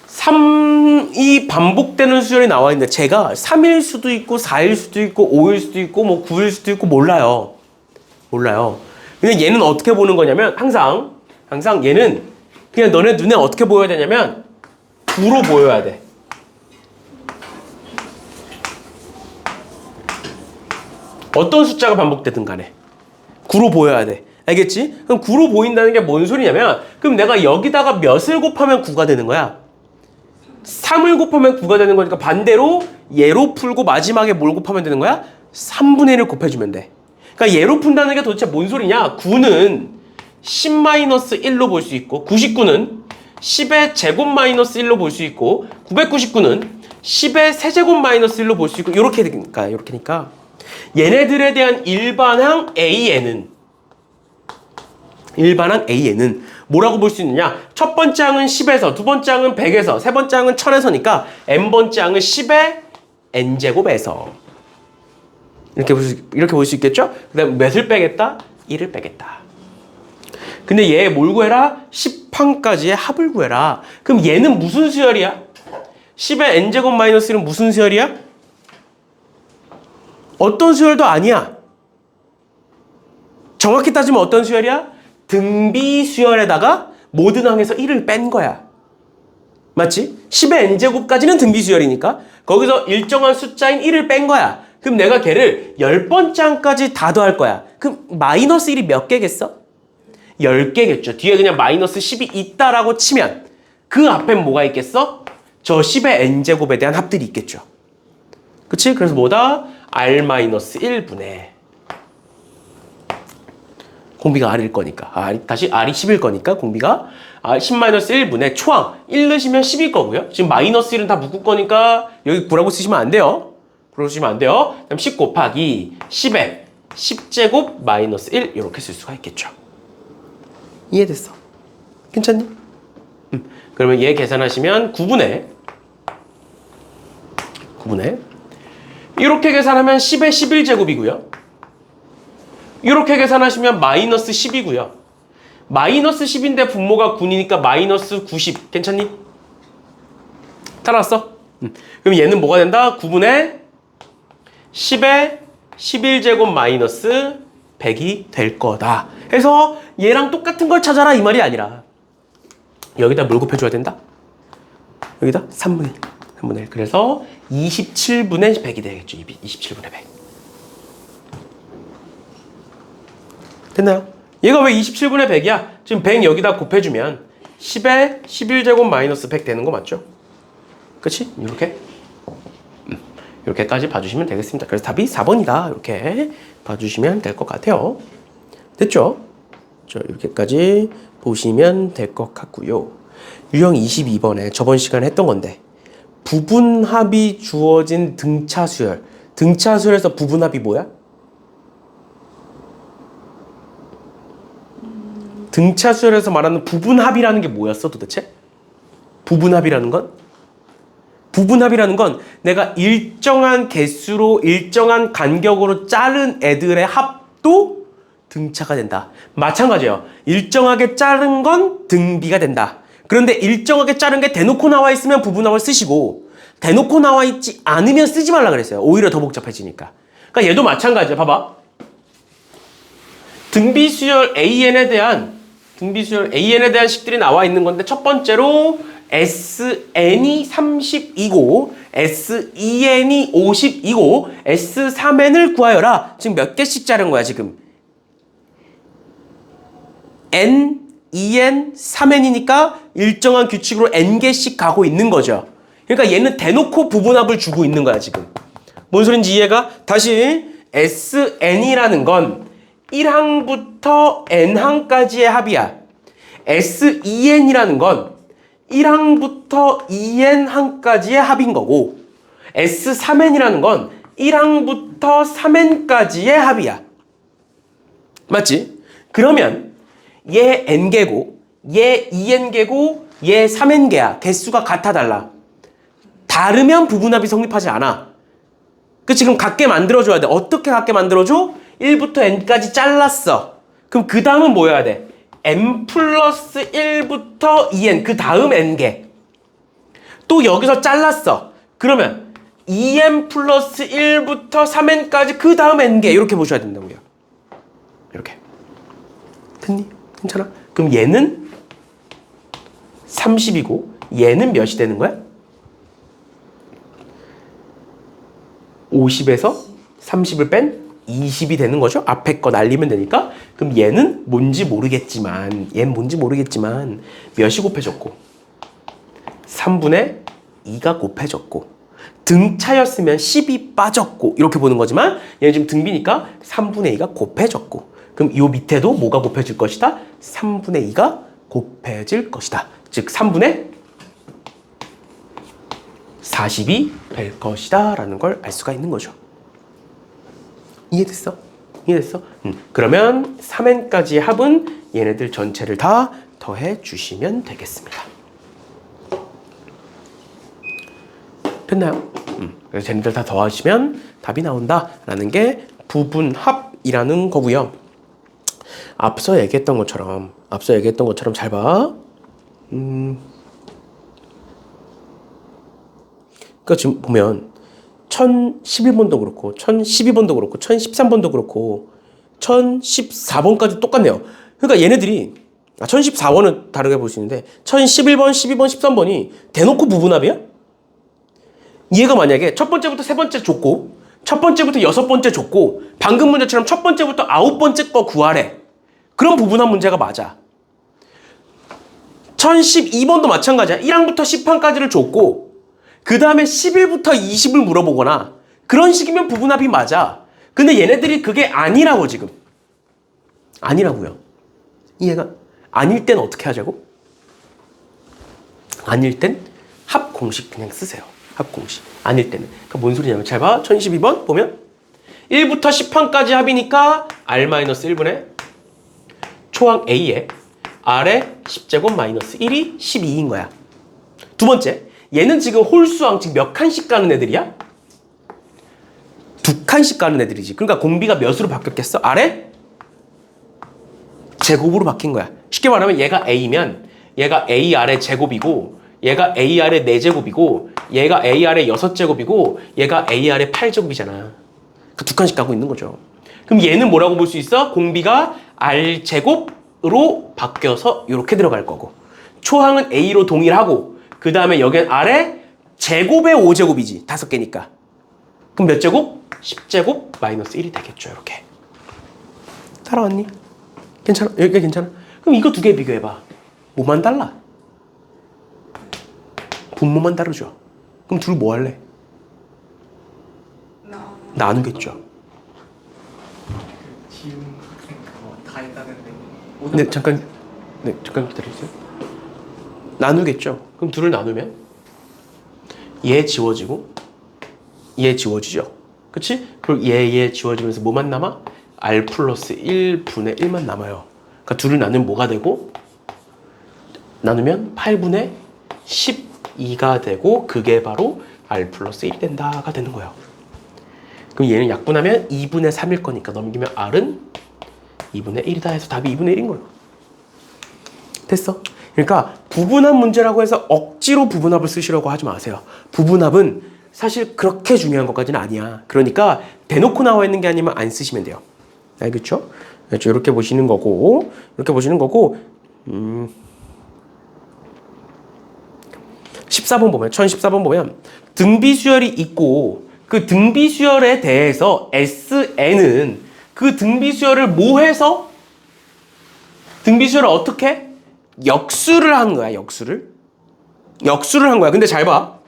3이 반복되는 수열이 나와 있는데 제가 3일 수도 있고 4일 수도 있고 5일 수도 있고 뭐 9일 수도 있고 몰라요. 근데 얘는 어떻게 보는 거냐면 항상 얘는 그냥 너네 눈에 어떻게 보여야 되냐면 9로 보여야 돼. 어떤 숫자가 반복되든 간에 9로 보여야 돼. 알겠지? 그럼 9로 보인다는 게 뭔 소리냐면 그럼 내가 여기다가 몇을 곱하면 9가 되는 거야? 3을 곱하면 9가 되는 거니까 반대로 얘로 풀고 마지막에 뭘 곱하면 되는 거야? 3분의 1을 곱해주면 돼. 그러니까 얘로 푼다는 게 도대체 뭔 소리냐? 9는 10-1로 볼 수 있고 99는 10의 제곱 마이너스 1로 볼 수 있고 999는 10의 세제곱 마이너스 1로 볼 수 있고 이렇게니까 얘네들에 대한 일반항 AN은 뭐라고 볼 수 있느냐? 첫 번째 항은 10에서, 두 번째 항은 100에서, 세 번째 항은 1000에서니까 n번째 항은 10의 n제곱에서 이렇게 볼 수 있겠죠? 그 다음 몇을 빼겠다? 1을 빼겠다. 근데 얘 뭘 구해라? 10항까지의 합을 구해라. 그럼 얘는 무슨 수열이야? 10의 n제곱 마이너스 1은 무슨 수열이야? 어떤 수열도 아니야. 정확히 따지면 어떤 수열이야? 등비 수열에다가 모든 항에서 1을 뺀 거야. 맞지? 10의 n제곱까지는 등비 수열이니까 거기서 일정한 숫자인 1을 뺀 거야. 그럼 내가 걔를 10번째 항까지 다 더할 거야. 그럼 마이너스 1이 몇 개겠어? 10개겠죠. 뒤에 그냥 마이너스 10이 있다라고 치면 그 앞엔 뭐가 있겠어? 저 10의 n제곱에 대한 합들이 있겠죠. 그치? 그래서 뭐다? R-1분의 공비가 R일 거니까 다시 R이 10일 거니까 공비가 10-1분의 초항 1 넣으시면 10일 거고요. 지금 마이너스 1은 다 묶을 거니까 여기 9라고 쓰시면 안 돼요. 그럼 10 곱하기 10에 10제곱 마이너스 1 이렇게 쓸 수가 있겠죠. 이해됐어? 괜찮니? 그러면 얘 계산하시면 9분의 이렇게 계산하면 10의 11제곱이고요. 이렇게 계산하시면 마이너스 10이고요. 마이너스 10인데 분모가 9이니까 마이너스 90. 괜찮니? 다 나왔어? 그럼 얘는 뭐가 된다? 9분의 10의 11제곱 마이너스 100이 될 거다. 해서 얘랑 똑같은 걸 찾아라 이 말이 아니라 여기다 뭘 곱해줘야 된다? 여기다 3분의 1. 3분의 1. 그래서 27분의 100이 되겠죠. 27분의 100. 됐나요? 얘가 왜 27분의 100이야? 지금 100 여기다 곱해주면 10의 11제곱 마이너스 100 되는 거 맞죠? 그치? 이렇게 이렇게까지 봐주시면 되겠습니다. 그래서 답이 4번이다. 이렇게 봐주시면 될 것 같아요. 됐죠? 이렇게까지 보시면 될 것 같고요. 유형 22번에 저번 시간에 했던 건데 부분합이 주어진 등차수열. 등차수열에서 부분합이 뭐야? 등차수열에서 말하는 부분합이라는 게 뭐였어 도대체? 부분합이라는 건? 부분합이라는 건 내가 일정한 개수로 일정한 간격으로 자른 애들의 합도 등차가 된다. 마찬가지예요. 일정하게 자른 건 등비가 된다. 그런데 일정하게 자른 게 대놓고 나와 있으면 부분합을 쓰시고 대놓고 나와 있지 않으면 쓰지 말라 그랬어요. 오히려 더 복잡해지니까. 그러니까 얘도 마찬가지야. 봐봐. 등비수열 AN에 대한 식들이 나와 있는 건데 첫 번째로 SN이 30이고 SEN이 50이고 S3N을 구하여라. 지금 몇 개씩 자른 거야 지금? N, EN, 3N이니까 일정한 규칙으로 N개씩 가고 있는 거죠. 그러니까 얘는 대놓고 부분합을 주고 있는 거야 지금. 뭔 소린지 이해가? 다시 SN이라는 건 1항부터 N항까지의 합이야. SEN이라는 건 1항부터 2N항까지의 합인 거고 S3N이라는 건 1항부터 3N까지의 합이야. 맞지? 그러면 얘 N개고 얘 2N개고 얘 3N개야. 개수가 같아 달라. 다르면 부분합이 성립하지 않아. 그 지금 같게 만들어줘야 돼. 어떻게 같게 만들어줘? 1부터 N까지 잘랐어. 그럼 그 다음은 뭐 해야 돼? N 플러스 1부터 2N 그 다음 N개. 또 여기서 잘랐어. 그러면 2N 플러스 1부터 3N까지 그 다음 N개 이렇게 보셔야 된다고요. 이렇게. 됐니? 괜찮아? 그럼 얘는 30이고 얘는 몇이 되는 거야? 50에서 30을 뺀 20이 되는 거죠. 앞에 거 날리면 되니까. 그럼 얘는 뭔지 모르겠지만 몇이 곱해졌고 3분의 2가 곱해졌고 등차였으면 10이 빠졌고 이렇게 보는 거지만 얘는 지금 등비니까 3분의 2가 곱해졌고 그럼 이 밑에도 뭐가 곱해질 것이다? 3분의 2가 곱해질 것이다. 즉 3분의 40이 될 것이다 라는 걸 알 수가 있는 거죠. 이해됐어? 그러면 3n까지의 합은 얘네들 전체를 다 더해 주시면 되겠습니다. 됐나요? 그래서 쟤네들 다 더하시면 답이 나온다라는 게 부분합이라는 거고요. 앞서 얘기했던 것처럼 잘 봐. 그러니까 지금 보면 1011번도 그렇고 1012번도 그렇고 1013번도 그렇고 1014번까지 똑같네요. 그러니까 얘네들이 1014번은 다르게 볼 수 있는데 1011번, 12번, 13번이 대놓고 부분합이야? 얘가 만약에 첫 번째부터 세 번째 줬고 첫 번째부터 여섯 번째 줬고 방금 문제처럼 첫 번째부터 아홉 번째 거 구하래. 그럼 부분합 문제가 맞아. 1012번도 마찬가지야. 1항부터 10항까지를 줬고 그 다음에 11부터 20을 물어보거나 그런 식이면 부분합이 맞아. 근데 얘네들이 그게 아니라고 지금. 아니라고요. 이해가? 아닐 땐 어떻게 하자고? 아닐 땐 합 공식 그냥 쓰세요. 합 공식. 아닐 때는. 그러니까 뭔 소리냐면 잘 봐. 1012번 보면 1부터 10항까지 합이니까 R-1분의 초항 A에 R의 10제곱 마이너스 1이 12인 거야. 두 번째. 얘는 지금 홀수항 지금 몇 칸씩 가는 애들이야? 두 칸씩 가는 애들이지. 그러니까 공비가 몇으로 바뀌었겠어? R의 제곱으로 바뀐 거야. 쉽게 말하면 얘가 A면 얘가 AR의 제곱이고 얘가 AR의 4제곱이고 얘가 AR의 6제곱이고 얘가 AR의 8제곱이잖아. 그 두 칸씩 가고 있는 거죠. 그럼 얘는 뭐라고 볼 수 있어? 공비가 R제곱으로 바뀌어서 이렇게 들어갈 거고 초항은 A로 동일하고 그 다음에 여기는 R의 제곱의 5제곱이지. 5개니까. 그럼 몇 제곱? 10제곱 마이너스 1이 되겠죠. 이렇게. 따라왔니? 괜찮아? 여기가 괜찮아? 그럼 이거 두 개 비교해봐. 뭐만 달라? 분모만 다르죠. 그럼 둘 뭐 할래? 나누겠죠. 지금 다 했다는데. 네, 잠깐 기다려주세요. 나누겠죠. 그럼 둘을 나누면 얘 지워지고 얘 지워지죠. 그치? 그리고 얘 지워지면서 뭐만 남아? R 플러스 1분의 1만 남아요. 그러니까 둘을 나누면 뭐가 되고? 나누면 8분의 12가 되고 그게 바로 R 플러스 1이 된다가 되는 거예요. 그럼 얘는 약분하면 2분의 3일 거니까 넘기면 R은 2분의 1이다 해서 답이 2분의 1인 거예요. 됐어? 그러니까 부분합 문제라고 해서 억지로 부분합을 쓰시라고 하지 마세요. 부분합은 사실 그렇게 중요한 것까지는 아니야. 그러니까 대놓고 나와 있는 게 아니면 안 쓰시면 돼요. 알겠죠? 그렇죠? 이렇게 보시는 거고 14번 보면 1014번 보면 등비수열이 있고 그 등비수열에 대해서 SN은 그 등비수열을 뭐 해서 등비수열을 어떻게? 역수를 한 거야. 역수를 한 거야. 근데 잘 봐.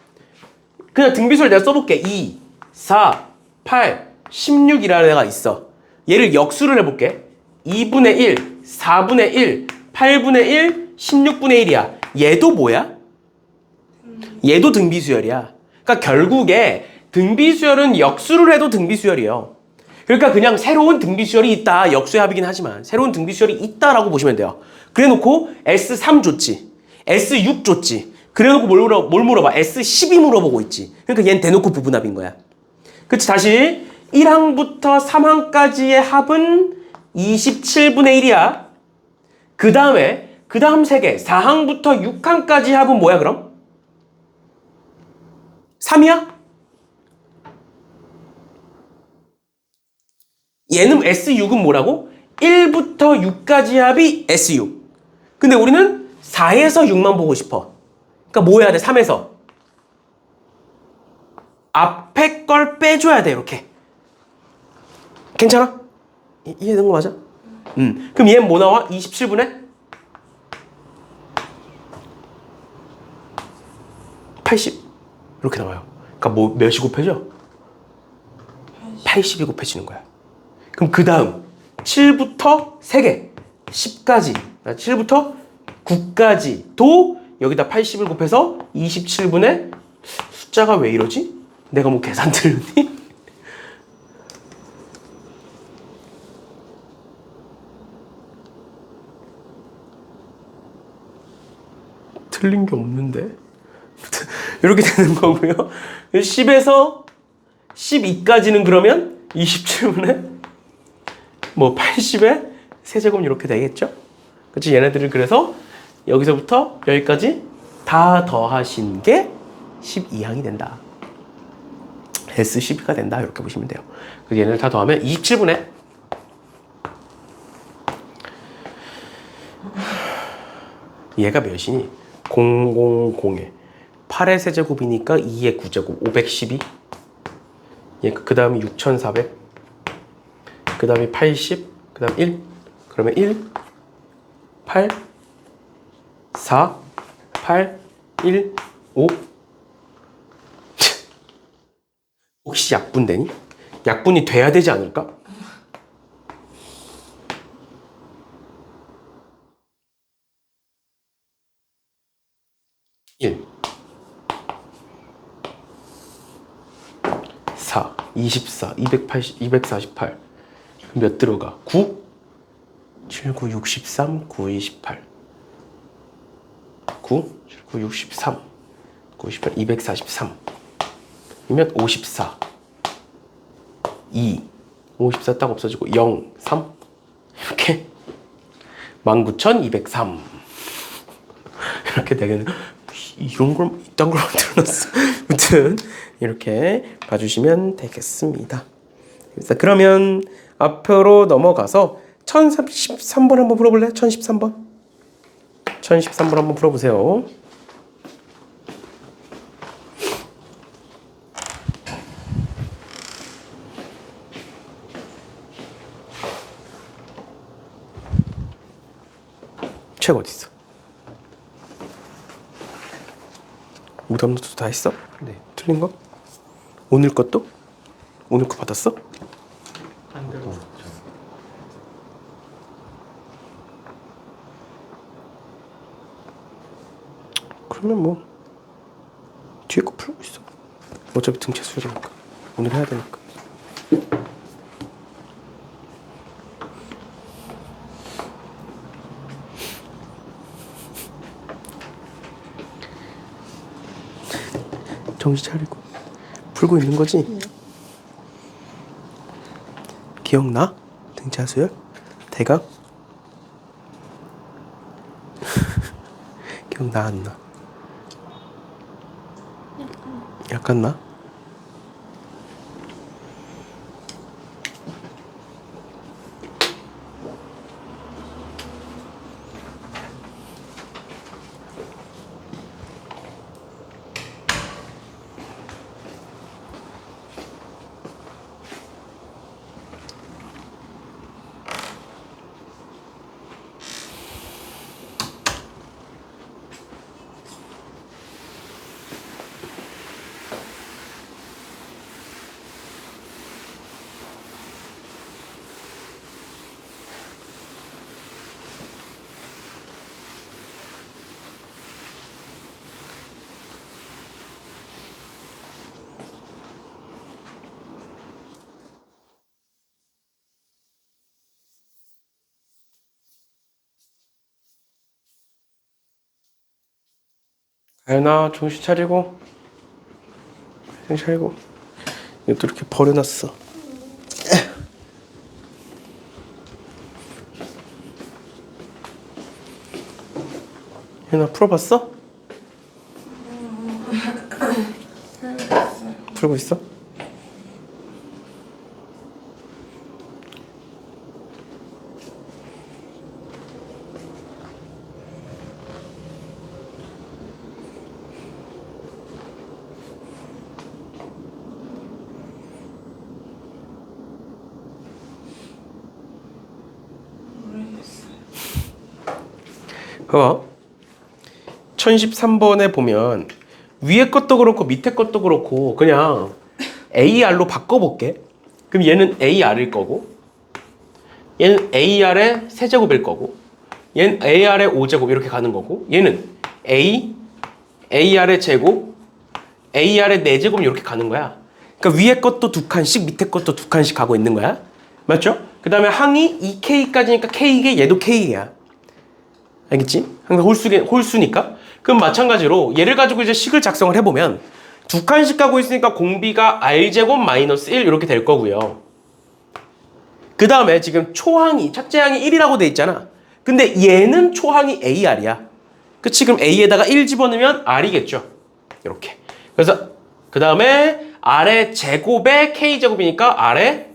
그냥 등비수열 내가 써볼게. 2, 4, 8, 16이라는 애가 있어. 얘를 역수를 해볼게. 2분의 1, 4분의 1, 8분의 1, 16분의 1이야. 얘도 뭐야? 얘도 등비수열이야. 그러니까 결국에 등비수열은 역수를 해도 등비수열이에요. 그러니까 그냥 새로운 등비수열이 있다. 역수의 합이긴 하지만 새로운 등비수열이 있다라고 보시면 돼요. 그래놓고 S3 줬지. S6 줬지. 그래놓고 뭘 물어봐? S12 물어보고 있지. 그러니까 얘는 대놓고 부분합인 거야. 그치? 다시 1항부터 3항까지의 합은 27분의 1이야. 그 다음 3개 4항부터 6항까지 합은 뭐야 그럼? 3이야? 얘는 S6은 뭐라고? 1부터 6까지 합이 S6. 근데 우리는 4에서 6만 보고 싶어. 그러니까 뭐 해야 돼? 3에서. 앞에 걸 빼줘야 돼. 이렇게. 괜찮아? 이해된 거 맞아? 그럼 얘는 뭐 나와? 27분의 80. 이렇게 나와요. 그러니까 뭐 몇이 곱해져? 80이 곱해지는 거야. 그럼 그 다음 7부터 3개 10까지 7부터 9까지도 여기다 80을 곱해서 27분의 숫자가 왜 이러지? 내가 뭐 계산 틀렸니? 틀린 게 없는데 이렇게 되는 거고요. 10에서 12까지는 그러면 27분의 뭐 80의 세제곱 이렇게 되겠죠? 그치? 얘네들은 그래서 여기서부터 여기까지 다 더하신 게 12항이 된다. S12가 된다. 이렇게 보시면 돼요. 그래서 얘네를 다 더하면 27분의 얘가 몇이니? 000에 8의 세제곱이니까 2의 9제곱 512. 그 다음에 6400. 그 다음에 80. 그 다음 1. 그러면 1, 8, 4, 8, 1, 5. 혹시 약분되니? 약분이 돼야 되지 않을까? 일 4, 24, 280, 248. 몇 들어가? 9? 7, 9, 63, 9, 28. 9, 7, 9, 63, 9, 28, 243. 이면 54. 2. 54 딱 없어지고 0, 3. 이렇게 19,203. 이렇게 되겠네. 이런 걸, 이딴 걸 만들어놨어. 아무튼 이렇게 봐주시면 되겠습니다. 그러면 앞으로 넘어가서 1013번 한번 풀어볼래요? 1013번. 1013번 한번 풀어보세요. 책 어디 있어? 무덤 노트 다 했어? 네. 틀린 거? 오늘 것도? 오늘 거 받았어? 안 들어. 그러면 뭐 뒤에 거 풀고 있어. 어차피 등차 수요니까 오늘 해야 되니까. 정신 차리고 풀고 있는 거지? 기억나? 등차 수열? 대강? 기억나 안 나? 약간 나? 가연아 정신 차리고 정신 차리고 이것도 이렇게 버려놨어. 가연아 풀어봤어? 풀고 있어? 봐봐. 1013번에 보면 위에 것도 그렇고 밑에 것도 그렇고 그냥 AR로 바꿔볼게. 그럼 얘는 AR일 거고 얘는 AR의 세제곱일 거고 얘는 AR의 5제곱 이렇게 가는 거고 얘는 AR의 제곱, AR의 4제곱 이렇게 가는 거야. 그러니까 위에 것도 2칸씩 밑에 것도 2칸씩 가고 있는 거야. 맞죠? 그 다음에 항이 2K까지니까 K이게 얘도 K야. 알겠지? 항상 홀수니까. 그럼 마찬가지로 얘를 가지고 이제 식을 작성을 해보면 2칸씩 가고 있으니까 공비가 R제곱 마이너스 1 이렇게 될 거고요. 그 다음에 지금 초항이, 착제항이 1이라고 돼 있잖아. 근데 얘는 초항이 AR이야. 그치? 그럼 A에다가 1 집어넣으면 R이겠죠. 이렇게. 그래서 그 다음에 R의 제곱에 K제곱이니까 R의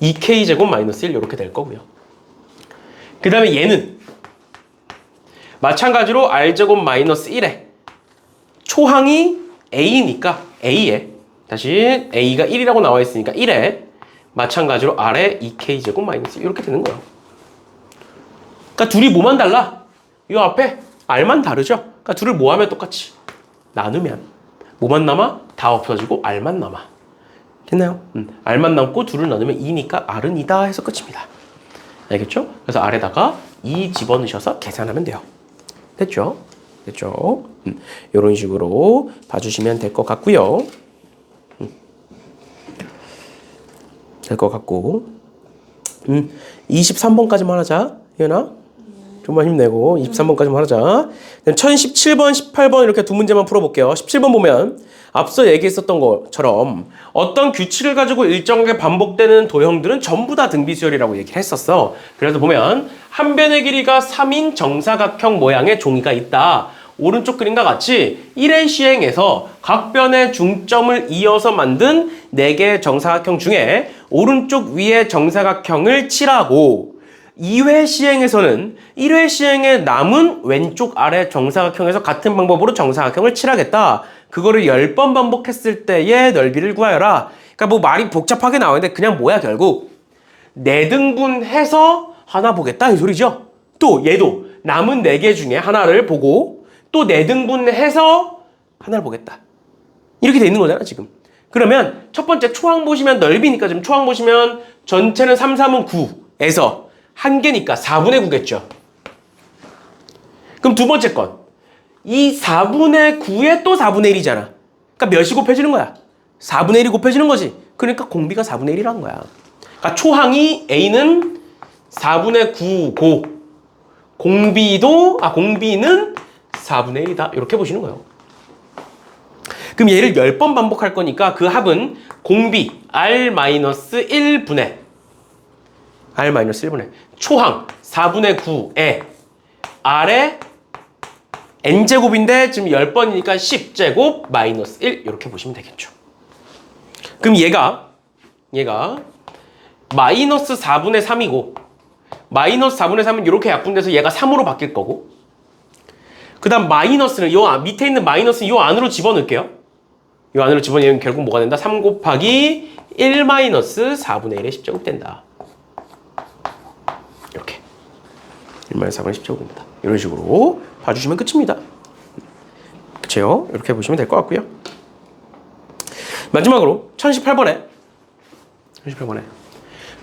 2K제곱 마이너스 1 이렇게 될 거고요. 그 다음에 얘는 마찬가지로 R제곱 마이너스 1에 초항이 A니까 A에 다시 A가 1이라고 나와 있으니까 1에 마찬가지로 R에 2K제곱 마이너스 1 이렇게 되는 거예요. 그러니까 둘이 뭐만 달라? 이 앞에 R만 다르죠? 그러니까 둘을 뭐 하면 똑같이 나누면 뭐만 남아? 다 없어지고 R만 남아. 됐나요? R만 남고 둘을 나누면 2니까 R은 2다 해서 끝입니다. 알겠죠? 그래서 R에다가 2 집어넣으셔서 계산하면 돼요. 됐죠? 됐죠? 이런 식으로 봐주시면 될 것 같고요. 될 것 같고 23번까지만 하자. 이현아 좀만 힘내고 23번까지만 하자. 1017번, 18번 이렇게 두 문제만 풀어볼게요. 17번 보면 앞서 얘기했었던 것처럼 어떤 규칙을 가지고 일정하게 반복되는 도형들은 전부 다 등비수열이라고 얘기를 했었어. 그래서 보면 한 변의 길이가 3인 정사각형 모양의 종이가 있다. 오른쪽 그림과 같이 1회 시행에서 각 변의 중점을 이어서 만든 4개의 정사각형 중에 오른쪽 위에 정사각형을 칠하고 2회 시행에서는 1회 시행에 남은 왼쪽 아래 정사각형에서 같은 방법으로 정사각형을 칠하겠다. 그거를 10번 반복했을 때의 넓이를 구하여라. 그러니까 뭐 말이 복잡하게 나오는데 그냥 뭐야 결국 4등분해서 하나 보겠다 이 소리죠. 또 얘도 남은 4개 중에 하나를 보고 또 4등분해서 하나를 보겠다. 이렇게 돼 있는 거잖아 지금. 그러면 첫 번째 초항 보시면 넓이니까 지금 초항 보시면 전체는 3, 3은 9에서 한 개니까 4분의 9겠죠. 그럼 두 번째 건. 이 4분의 9에 또 4분의 1이잖아. 그러니까 몇이 곱해지는 거야? 4분의 1이 곱해지는 거지. 그러니까 공비가 4분의 1이라는 거야. 그러니까 초항이 A는 4분의 9고 공비는 4분의 1이다. 이렇게 보시는 거예요. 그럼 얘를 10번 반복할 거니까 그 합은 공비 R-1분의 초항 4분의 9에 R의 n제곱인데 지금 10번이니까 10제곱 마이너스 1 이렇게 보시면 되겠죠. 그럼 얘가 마이너스 4분의 3이고 마이너스 4분의 3은 이렇게 약분돼서 얘가 3으로 바뀔 거고 그 다음 마이너스는 요 밑에 있는 마이너스는 요 안으로 집어넣을게요. 요 안으로 집어넣으면 결국 뭐가 된다? 3 곱하기 1 마이너스 4분의 1의 10제곱 된다. 이렇게 1 마이너스 4분의 10제곱입니다. 이런 식으로 봐주시면 끝입니다. 그쵸? 이렇게 보시면 될 것 같고요. 마지막으로 1018번에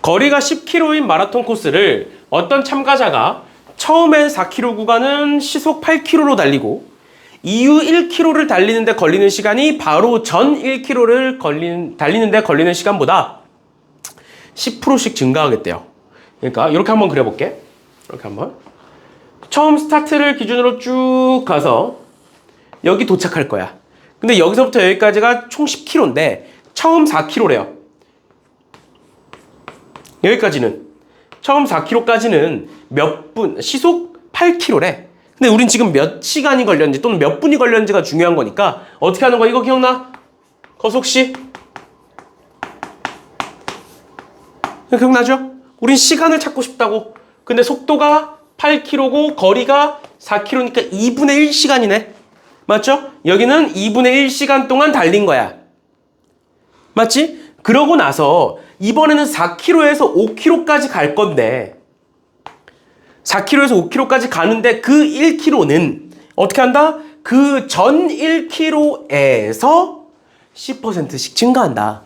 거리가 10km인 마라톤 코스를 어떤 참가자가 처음엔 4km 구간은 시속 8km로 달리고 이후 1km를 달리는데 걸리는 시간이 바로 전 1km를 달리는데 걸리는 시간보다 10%씩 증가하겠대요. 그러니까 이렇게 한번 그려볼게. 이렇게 한번. 처음 스타트를 기준으로 쭉 가서 여기 도착할 거야. 근데 여기서부터 여기까지가 총 10km인데 처음 4km래요. 여기까지는 처음 4km까지는 몇 분, 시속 8km래. 근데 우린 지금 몇 시간이 걸렸는지 또는 몇 분이 걸렸는지가 중요한 거니까 어떻게 하는 거야? 이거 기억나? 거속시? 기억나죠? 우린 시간을 찾고 싶다고. 근데 속도가 8km고 거리가 4km니까 2분의 1시간이네. 맞죠? 여기는 2분의 1시간 동안 달린 거야. 맞지? 그러고 나서 이번에는 4km에서 5km까지 갈 건데 4km에서 5km까지 가는데 그 1km는 어떻게 한다? 그 전 1km에서 10%씩 증가한다.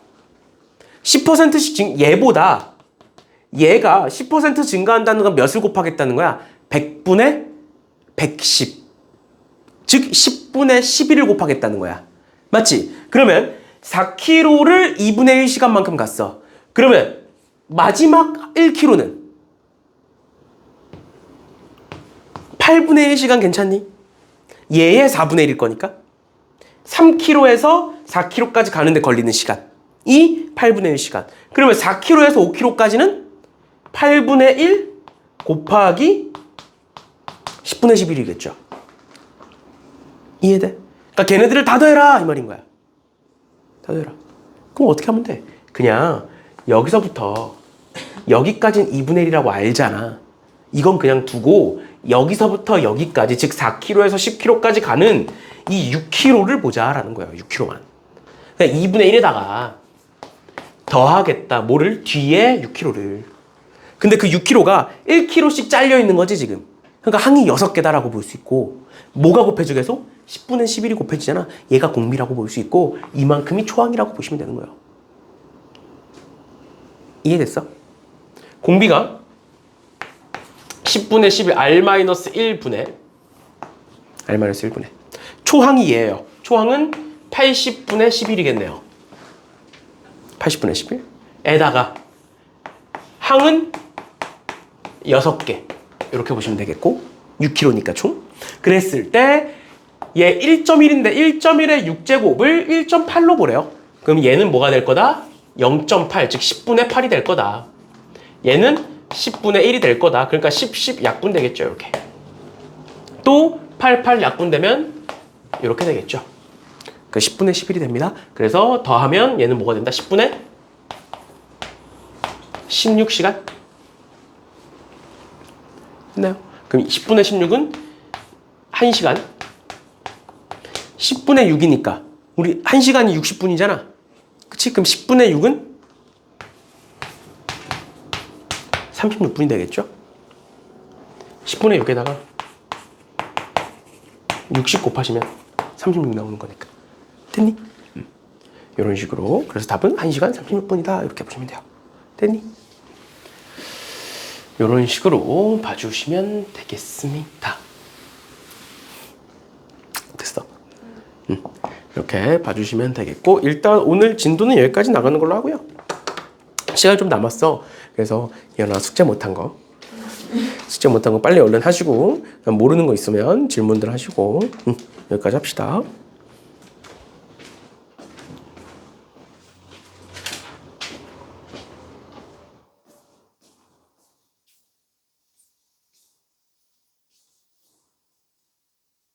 10%씩 얘가 10% 증가한다는 건 몇을 곱하겠다는 거야? 100분의 110. 즉 10분의 11을 곱하겠다는 거야. 맞지? 그러면 4km를 2분의 1시간만큼 갔어. 그러면 마지막 1km는 8분의 1시간 괜찮니? 얘의 4분의 1일 거니까 3km에서 4km까지 가는데 걸리는 시간이 8분의 1시간. 그러면 4km에서 5km까지는 8분의 1 곱하기 10분의 11이겠죠. 이해돼? 그러니까 걔네들을 다 더해라 이 말인 거야. 다 더해라. 그럼 어떻게 하면 돼? 그냥 여기서부터 여기까지는 2분의 1이라고 알잖아. 이건 그냥 두고 여기서부터 여기까지 즉 4km에서 10km까지 가는 이 6km를 보자라는 거예요. 6km만. 그러니까 2분의 1에다가 더하겠다. 뭐를? 뒤에 6km를. 근데 그 6km가 1km씩 잘려 있는 거지 지금. 그러니까 항이 6개다라고 볼 수 있고 뭐가 곱해지겠어? 10분의 11이 곱해지잖아. 얘가 공비라고 볼 수 있고 이만큼이 초항이라고 보시면 되는 거예요. 이해됐어? 공비가 10분의 11 R-1분의 초항이 얘예요. 초항은 80분의 11이겠네요. 80분의 11 에다가 항은 6개 이렇게 보시면 되겠고 6km니까 총. 그랬을 때 얘 1.1인데 1.1의 6제곱을 1.8로 보래요. 그럼 얘는 뭐가 될 거다? 0.8 즉 10분의 8이 될 거다. 얘는 10분의 1이 될 거다. 그러니까 10, 10 약분 되겠죠. 이렇게. 또 88 약분되면 이렇게 되겠죠. 그 10분의 11이 됩니다. 그래서 더하면 얘는 뭐가 된다? 10분의 16시간? 됐나요? 그럼 10분의 16은 1시간. 10분의 6이니까 우리 1시간이 60분이잖아. 그치? 그럼 10분의 6은 36분이 되겠죠? 10분의 6에다가 60 곱하시면 36 나오는 거니까. 됐니? 이런 식으로. 그래서 답은 1시간 36분이다. 이렇게 보시면 돼요. 됐니? 이런 식으로 봐주시면 되겠습니다. 됐어. 이렇게 봐주시면 되겠고, 일단 오늘 진도는 여기까지 나가는 걸로 하고요. 시간이 좀 남았어. 그래서 이현아 숙제 못한 거 빨리 얼른 하시고, 모르는 거 있으면 질문들 하시고, 여기까지 합시다.